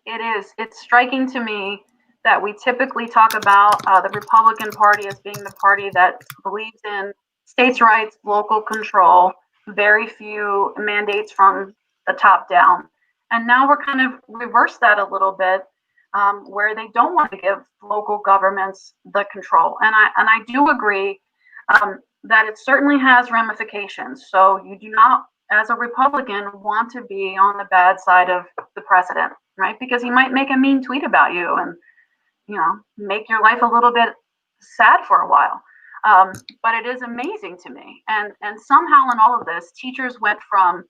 it's striking to me that we typically talk about the Republican Party as being the party that believes in states' rights, local control, very few mandates from the top down. And now we're kind of reversed that a little bit, where they don't want to give local governments the control. And I do agree that it certainly has ramifications. So you do not, as a Republican, want to be on the bad side of the president, right? Because he might make a mean tweet about you and, make your life a little bit sad for a while. But it is amazing to me. And somehow in all of this, teachers went from,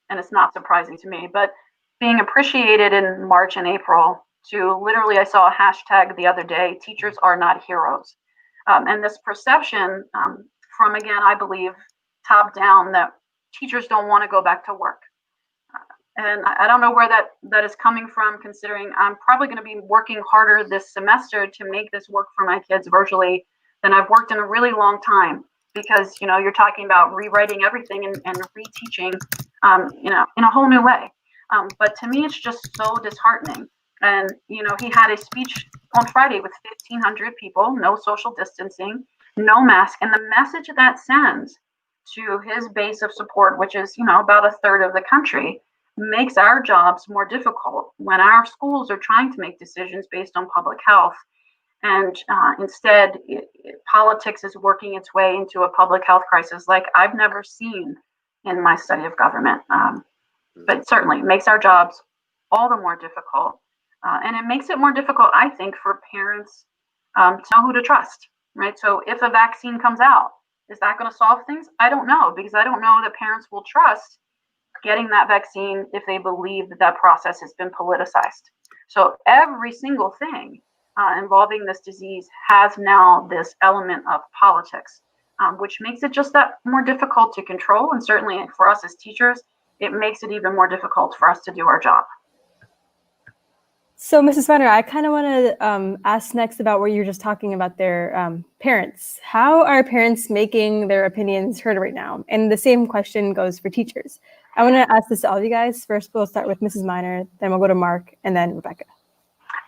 and it's not surprising to me, but being appreciated in March and April to literally, I saw a hashtag the other day, teachers are not heroes. And this perception from, again, I believe, top down, that teachers don't want to go back to work. And I don't know where that is coming from, considering I'm probably going to be working harder this semester to make this work for my kids virtually than I've worked in a really long time. Because, you're talking about rewriting everything and reteaching, in a whole new way. But to me, it's just so disheartening. And, he had a speech on Friday with 1,500 people, no social distancing, no mask. And the message that sends to his base of support, which is, about a third of the country, makes our jobs more difficult when our schools are trying to make decisions based on public health. And instead, politics is working its way into a public health crisis like I've never seen in my study of government. But certainly it makes our jobs all the more difficult. And it makes it more difficult, I think, for parents to know who to trust, right? So if a vaccine comes out, is that going to solve things? I don't know, because I don't know that parents will trust getting that vaccine if they believe that process has been politicized. So every single thing involving this disease has now this element of politics, which makes it just that more difficult to control. And certainly for us as teachers, it makes it even more difficult for us to do our job. So, Mrs. Miner, I kind of want to ask next about what you were just talking about their parents. How are parents making their opinions heard right now? And the same question goes for teachers. I want to ask this to all of you guys. First, we'll start with Mrs. Miner, then we'll go to Mark, and then Rebekah.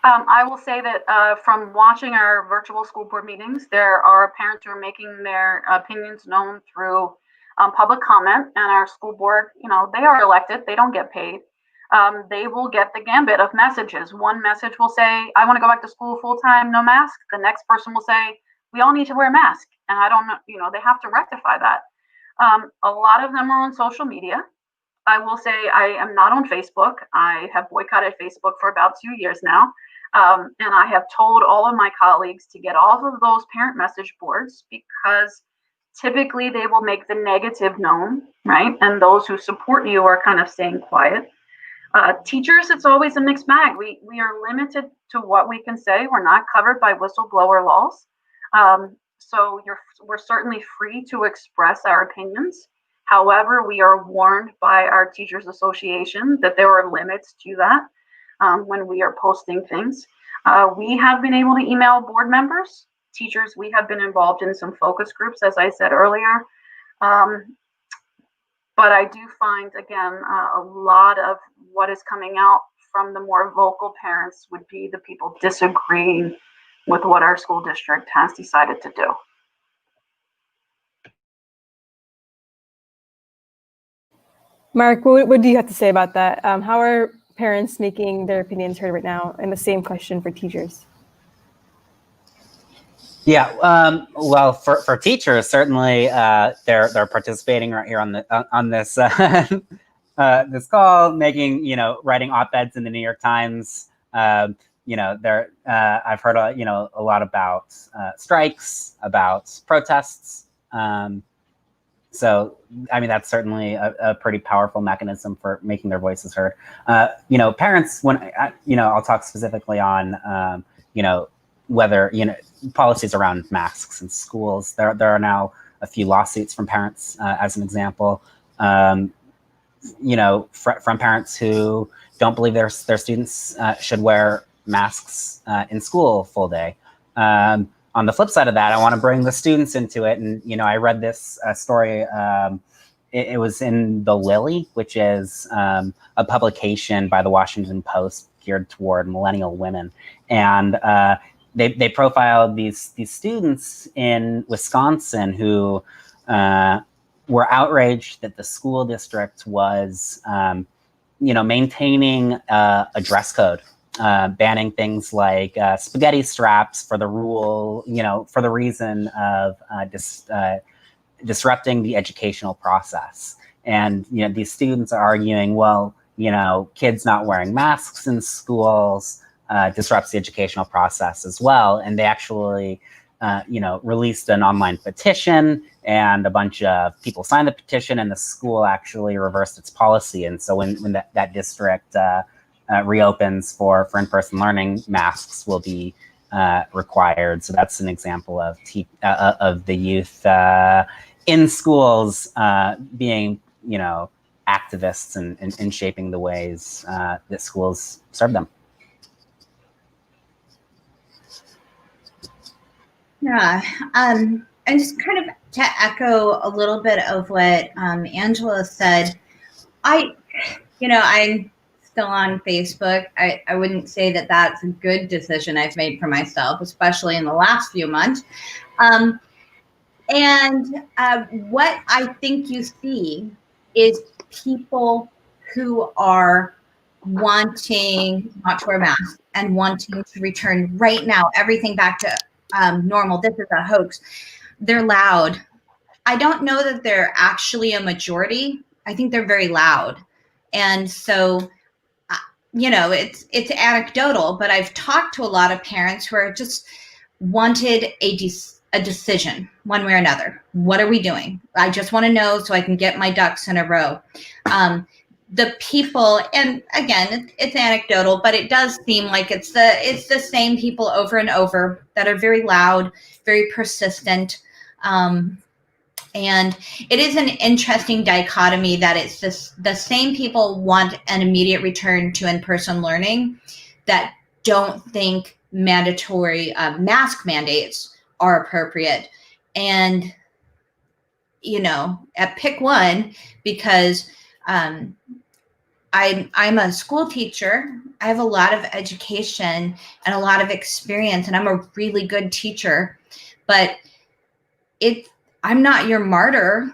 I will say that from watching our virtual school board meetings, there are parents who are making their opinions known through public comment, and our school board, they are elected, they don't get paid. They will get the gambit of messages. One message will say, I want to go back to school full-time, no mask. The next person will say, we all need to wear a mask. And I don't know, they have to rectify that. A lot of them are on social media. I will say I am not on Facebook. I have boycotted Facebook for about 2 years now. And I have told all of my colleagues to get off of those parent message boards, because typically they will make the negative known, right? And those who support you are kind of staying quiet. Teachers, it's always a mixed bag. We are limited to what we can say. We're not covered by whistleblower laws. So we're certainly free to express our opinions. However, we are warned by our Teachers Association that there are limits to that when we are posting things. We have been able to email board members. Teachers, we have been involved in some focus groups, as I said earlier. But I do find, again, a lot of what is coming out from the more vocal parents would be the people disagreeing with what our school district has decided to do. Mark, what do you have to say about that? How are parents making their opinions heard right now? And the same question for teachers. Yeah, well, for teachers, certainly they're participating right here on this this call, making writing op-eds in the New York Times. I've heard a lot about strikes, about protests. So I mean, that's certainly a pretty powerful mechanism for making their voices heard. Parents, when I'll talk specifically on whether policies around masks in schools. There are now a few lawsuits from parents, as an example. From parents who don't believe their students should wear masks in school full day. On the flip side of that, I want to bring the students into it. And, I read this story. It was in The Lily, which is a publication by the Washington Post geared toward millennial women. And they profiled these students in Wisconsin who were outraged that the school district was maintaining a dress code, banning things like spaghetti straps for the for the reason of disrupting the educational process. And these students are arguing, well, kids not wearing masks in schools disrupts the educational process as well. And they actually, released an online petition, and a bunch of people signed the petition, and the school actually reversed its policy. And so when that district reopens for in-person learning, masks will be required. So that's an example of the youth in schools being, activists and shaping the ways that schools serve them. Yeah, and just kind of to echo a little bit of what Angela said, I'm still on Facebook. I wouldn't say that that's a good decision I've made for myself, especially in the last few months. And what I think you see is people who are wanting not to wear masks and wanting to return right now everything back to normal. This is a hoax. They're loud. I don't know that they're actually a majority. I think they're very loud. And so, it's anecdotal, but I've talked to a lot of parents who are just wanted a decision one way or another. What are we doing? I just want to know so I can get my ducks in a row. The people, and again, it's anecdotal, but it does seem like it's the same people over and over that are very loud, very persistent. And it is an interesting dichotomy that it's the same people want an immediate return to in-person learning that don't think mandatory mask mandates are appropriate. And, pick one, because I'm a school teacher. I have a lot of education and a lot of experience, and I'm a really good teacher, but I'm not your martyr.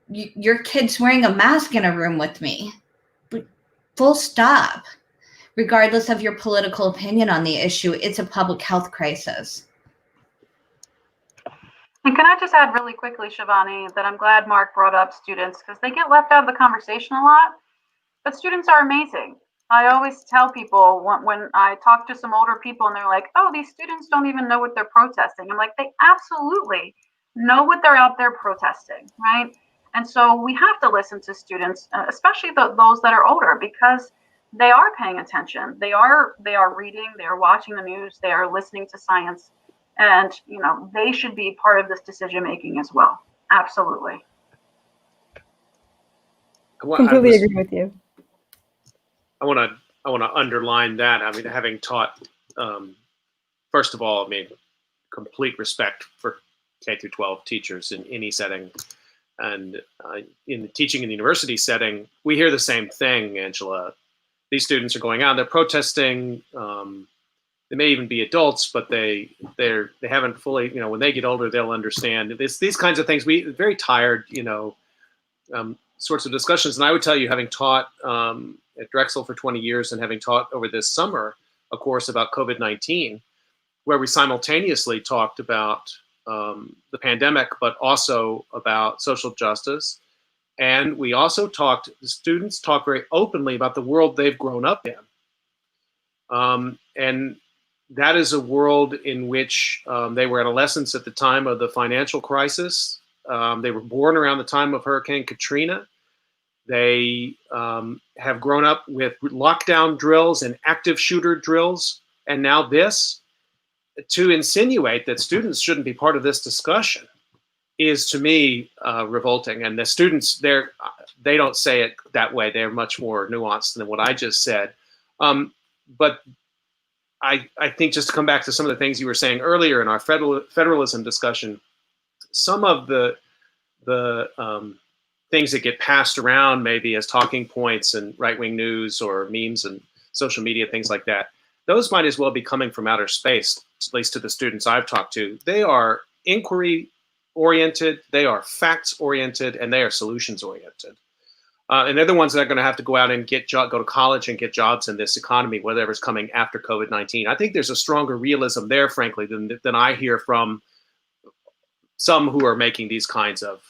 Your kid's wearing a mask in a room with me. Full stop. Regardless of your political opinion on the issue, it's a public health crisis. And can I just add really quickly, Siobhan, that I'm glad Mark brought up students, because they get left out of the conversation a lot, but students are amazing. I always tell people when I talk to some older people and they're like, oh, these students don't even know what they're protesting. I'm like, they absolutely know what they're out there protesting, right? And so we have to listen to students, especially those that are older, because they are paying attention. They are reading, they are watching the news, they are listening to science. And, they should be part of this decision making as well. Absolutely. Completely agree with you. I want to underline that. I mean, having taught, first of all, complete respect for K-12 teachers in any setting. And in the teaching in the university setting, we hear the same thing, Angela. These students are going out, they're protesting. They may even be adults, but they haven't fully, when they get older, they'll understand these kinds of things. We're very tired, sorts of discussions. And I would tell you, having taught at Drexel for 20 years and having taught over this summer a course about COVID-19, where we simultaneously talked about the pandemic, but also about social justice. And we also the students talk very openly about the world they've grown up in. And that is a world in which they were adolescents at the time of the financial crisis. They were born around the time of Hurricane Katrina. They have grown up with lockdown drills and active shooter drills. And now this, to insinuate that students shouldn't be part of this discussion is, to me, revolting. And the students, they don't say it that way. They're much more nuanced than what I just said. But I think, just to come back to some of the things you were saying earlier in our federalism discussion, some of the things that get passed around maybe as talking points and right-wing news or memes and social media, things like that, those might as well be coming from outer space, at least to the students I've talked to. They are inquiry-oriented, they are facts-oriented, and they are solutions-oriented. And they're the ones that are going to have to go out and go to college and get jobs in this economy, whatever's coming after COVID-19. I think there's a stronger realism there, frankly, than I hear from some who are making these kinds of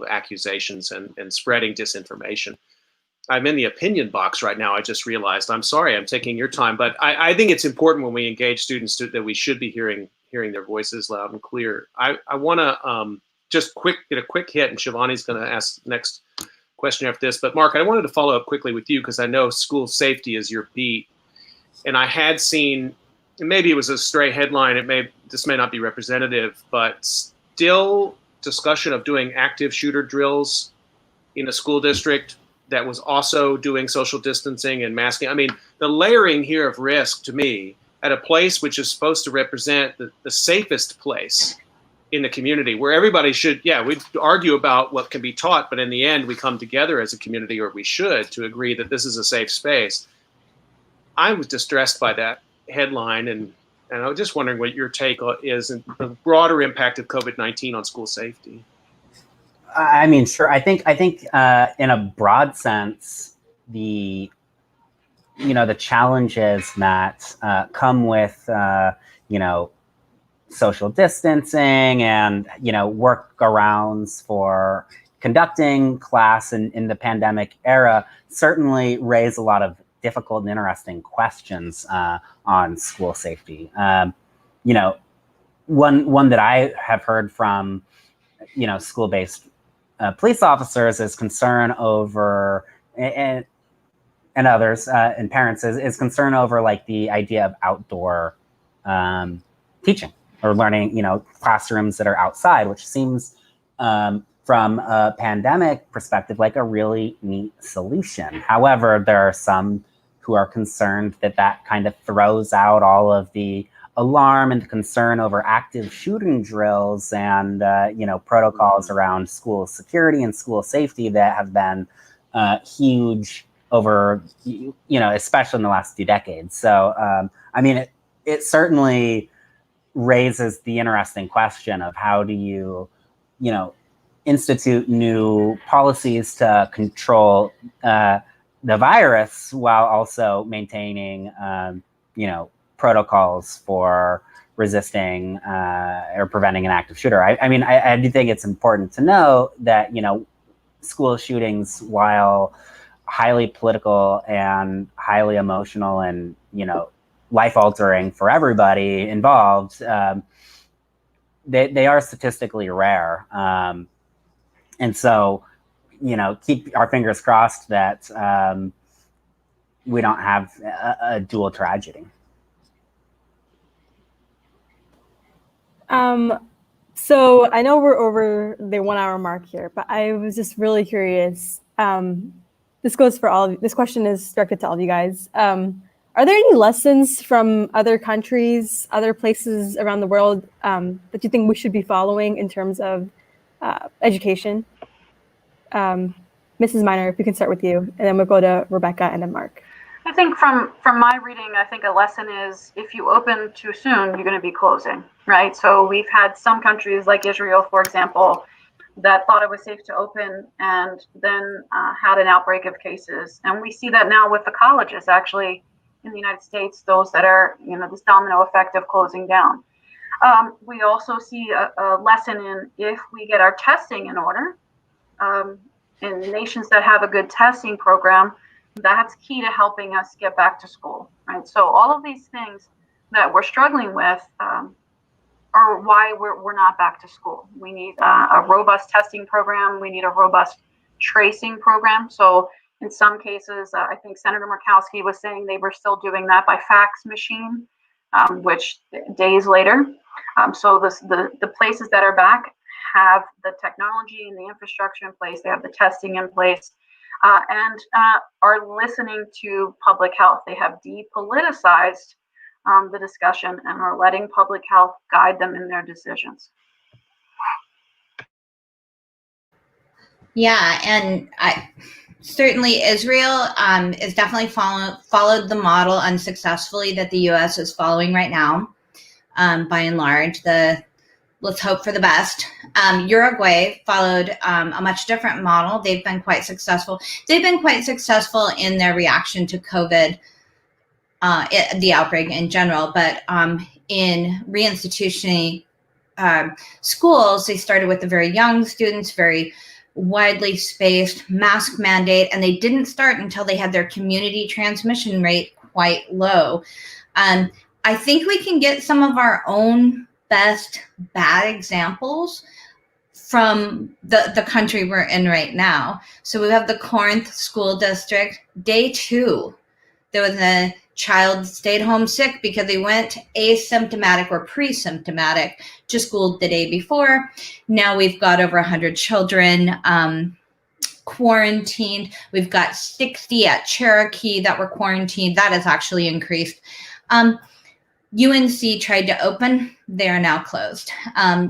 accusations and spreading disinformation. I'm in the opinion box right now. I just realized. I'm sorry, I'm taking your time, but I think it's important when we engage students that we should be hearing their voices loud and clear. I want to just get a quick hit, and Siobhan's going to ask the next question after this. But Mark, I wanted to follow up quickly with you because I know school safety is your beat, and I had seen, and maybe it was a stray headline. This may not be representative, but still discussion of doing active shooter drills in a school district that was also doing social distancing and masking. I mean, the layering here of risk to me at a place which is supposed to represent the safest place in the community where everybody should, we'd argue about what can be taught, but in the end, we come together as a community, or we should, to agree that this is a safe space. I was distressed by that headline, and I was just wondering what your take is on the broader impact of COVID-19 on school safety. I mean, sure. I think in a broad sense, the challenges that come with social distancing and workarounds for conducting class in the pandemic era certainly raise a lot of difficult and interesting questions on school safety. One that I have heard from school-based police officers is concern over, and others and parents is concern over like the idea of outdoor teaching or learning, classrooms that are outside, which seems from a pandemic perspective like a really neat solution. However, there are some who are concerned that kind of throws out all of the alarm and concern over active shooting drills and protocols around school security and school safety that have been huge over especially in the last few decades. So I mean, it certainly raises the interesting question of how do you institute new policies to control the virus while also maintaining protocols for resisting or preventing an active shooter. I do think it's important to know that, school shootings, while highly political and highly emotional and, life-altering for everybody involved, they are statistically rare. And so, keep our fingers crossed that we don't have a dual tragedy. So I know we're over the 1 hour mark here, but I was just really curious. This goes for all of you. This question is directed to all of you guys. Are there any lessons from other countries, other places around the world that you think we should be following in terms of education? Mrs. Miner, if we can start with you, and then we'll go to Rebekah and then Mark. I think from my reading, I think a lesson is if you open too soon, you're going to be closing, right? So we've had some countries like Israel, for example, that thought it was safe to open and then had an outbreak of cases. And we see that now with the colleges, actually, in the United States, those that are, this domino effect of closing down. We also see a lesson in if we get our testing in order, in nations that have a good testing program, that's key to helping us get back to school, right? So all of these things that we're struggling with are why we're not back to school. We need a robust testing program. We need a robust tracing program. So in some cases, I think Senator Murkowski was saying they were still doing that by fax machine, which days later. So the places that are back have the technology and the infrastructure in place. They have the testing in place. And are listening to public health. They have depoliticized the discussion and are letting public health guide them in their decisions. Yeah, and certainly Israel is definitely followed the model unsuccessfully that the U.S. is following right now. By and large, the let's hope for the best. Uruguay followed a much different model. They've been quite successful. They've been quite successful in their reaction to COVID, the outbreak in general, but in reinstitutioning schools, they started with the very young students, very widely spaced mask mandate, and they didn't start until they had their community transmission rate quite low. I think we can get some of our own best bad examples from the country we're in right now. So we have the Corinth School District. Day 2, there was a child stayed home sick because they went asymptomatic or pre-symptomatic to school the day before. Now we've got over 100 children quarantined. We've got 60 at Cherokee that were quarantined. That has actually increased. UNC tried to open. They are now closed.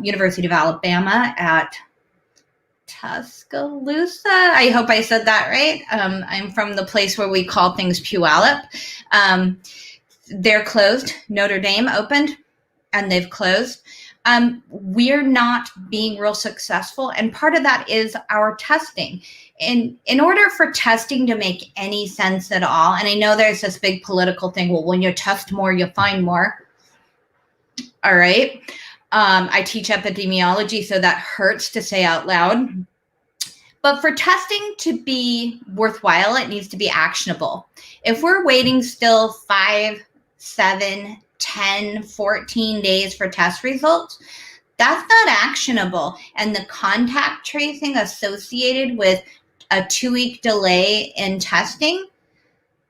University of Alabama at Tuscaloosa. I hope I said that right. I'm from the place where we call things Puyallup. They're closed. Notre Dame opened and they've closed. We're not being real successful. And part of that is our testing. In order for testing to make any sense at all, and I know there's this big political thing, well, when you test more, you find more. All right. I teach epidemiology, so that hurts to say out loud. But for testing to be worthwhile, it needs to be actionable. If we're waiting still 5, 7, 10, 14 days for test results, that's not actionable. And the contact tracing associated with a 2-week delay in testing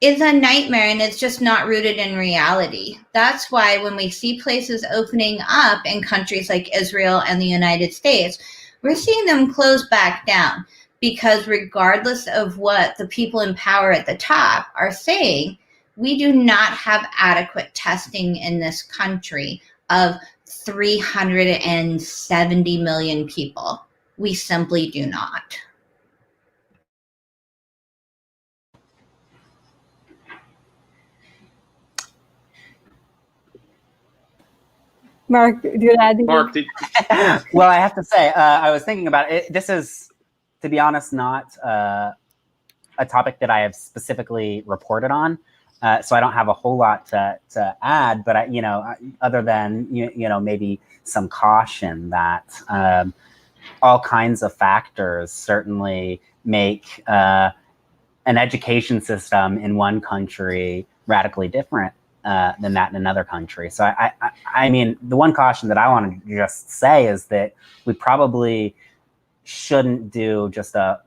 is a nightmare, and it's just not rooted in reality. That's why when we see places opening up in countries like Israel and the United States, we're seeing them close back down, because regardless of what the people in power at the top are saying, we do not have adequate testing in this country of 370 million people. We simply do not. Mark, do you add anything? Mark, Well, I have to say, I was thinking about it. This is, to be honest, not a topic that I have specifically reported on. So I don't have a whole lot to add, but other than maybe some caution that all kinds of factors certainly make an education system in one country radically different than that in another country. So I mean, the one caution that I want to just say is that we probably shouldn't do just a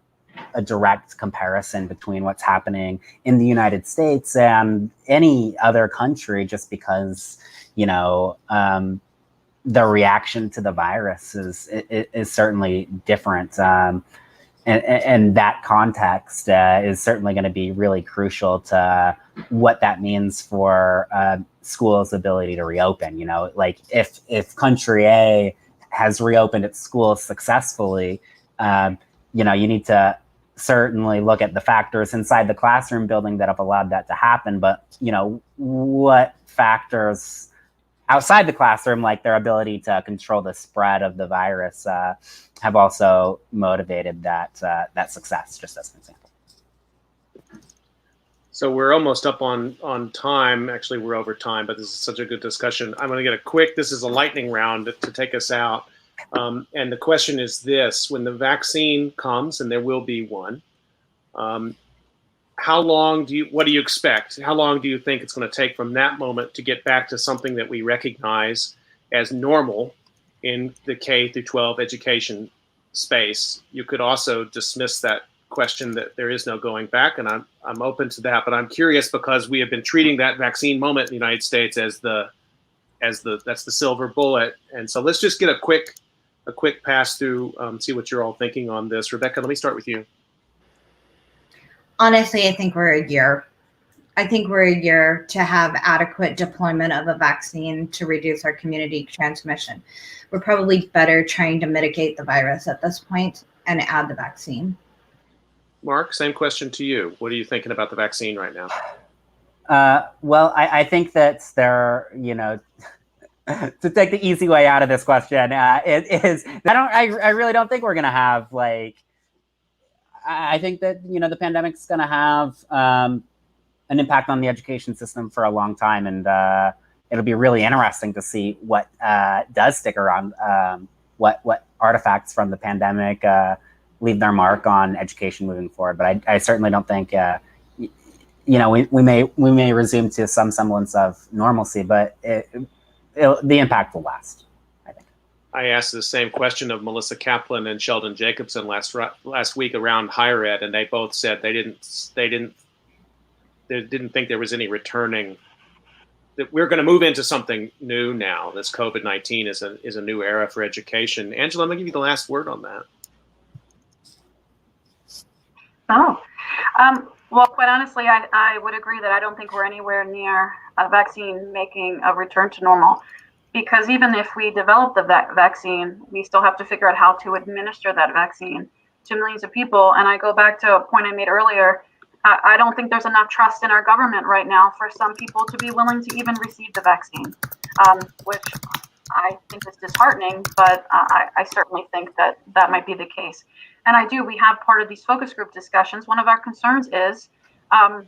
direct comparison between what's happening in the United States and any other country, just because, the reaction to the virus is certainly different. And that context is certainly going to be really crucial to what that means for schools' ability to reopen. Like if country A has reopened its schools successfully, you need to certainly look at the factors inside the classroom building that have allowed that to happen. But, what factors outside the classroom, like their ability to control the spread of the virus, have also motivated that success, just as an example. So we're almost up on time. Actually, we're over time, but this is such a good discussion. I'm going to get this is a lightning round to take us out. And the question is this: when the vaccine comes, and there will be one, what do you expect? How long do you think it's going to take from that moment to get back to something that we recognize as normal in the K-12 education space? You could also dismiss that question that there is no going back, and I'm open to that. But I'm curious, because we have been treating that vaccine moment in the United States as that's the silver bullet. And so let's just get a quick pass through, see what you're all thinking on this. Rebekah, let me start with you. Honestly, I think we're a year. I think we're a year to have adequate deployment of a vaccine to reduce our community transmission. We're probably better trying to mitigate the virus at this point and add the vaccine. Mark, same question to you. What are you thinking about the vaccine right now? Well, I think that there are, to take the easy way out of this question, it is. I really don't think we're gonna have like. I think that the pandemic's gonna have an impact on the education system for a long time, and it'll be really interesting to see what does stick around. What artifacts from the pandemic leave their mark on education moving forward. But I certainly don't think. We may resume to some semblance of normalcy, but the impact will last, I think. I asked the same question of Melissa Kaplan and Sheldon Jacobson last week around higher ed, and they both said they didn't think there was any returning. That we're going to move into something new now. This COVID-19 is a new era for education. Angela, I'm going to give you the last word on that. Well, quite honestly, I would agree that I don't think we're anywhere near a vaccine making a return to normal, because even if we develop the vaccine, we still have to figure out how to administer that vaccine to millions of people. And I go back to a point I made earlier. I don't think there's enough trust in our government right now for some people to be willing to even receive the vaccine, which I think is disheartening, but I certainly think that might be the case. And we have part of these focus group discussions. One of our concerns is, are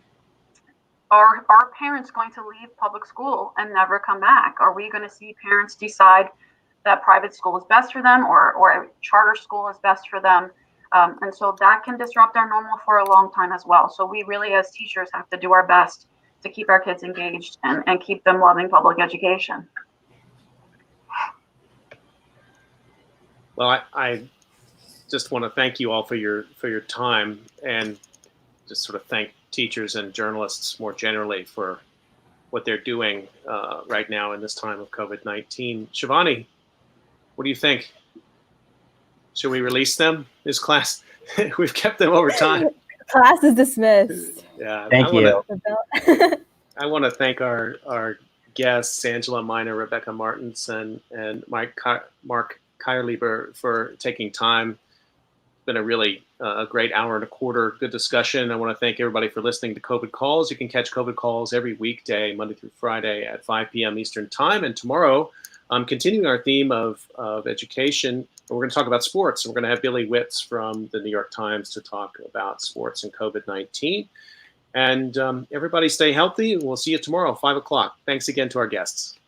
parents going to leave public school and never come back? Are we going to see parents decide that private school is best for them or a charter school is best for them? And so that can disrupt our normal for a long time as well. So we really, as teachers, have to do our best to keep our kids engaged and keep them loving public education. Well, I just want to thank you all for your time, and just sort of thank teachers and journalists more generally for what they're doing right now in this time of COVID-19. Siobhan, what do you think? Should we release them? This class, we've kept them over time. Class is dismissed. Yeah, Thank you. I want to thank our guests, Angela Miner, Rebekah Martins, and Mark Kierlieber, for taking time. It's been a really great hour and a quarter, good discussion. I want to thank everybody for listening to COVID Calls. You can catch COVID Calls every weekday, Monday through Friday at 5 p.m. Eastern Time. And tomorrow, I'm continuing our theme of education. We're going to talk about sports. We're going to have Billy Witz from the New York Times to talk about sports and COVID-19. And everybody stay healthy. We'll see you tomorrow, 5 o'clock. Thanks again to our guests.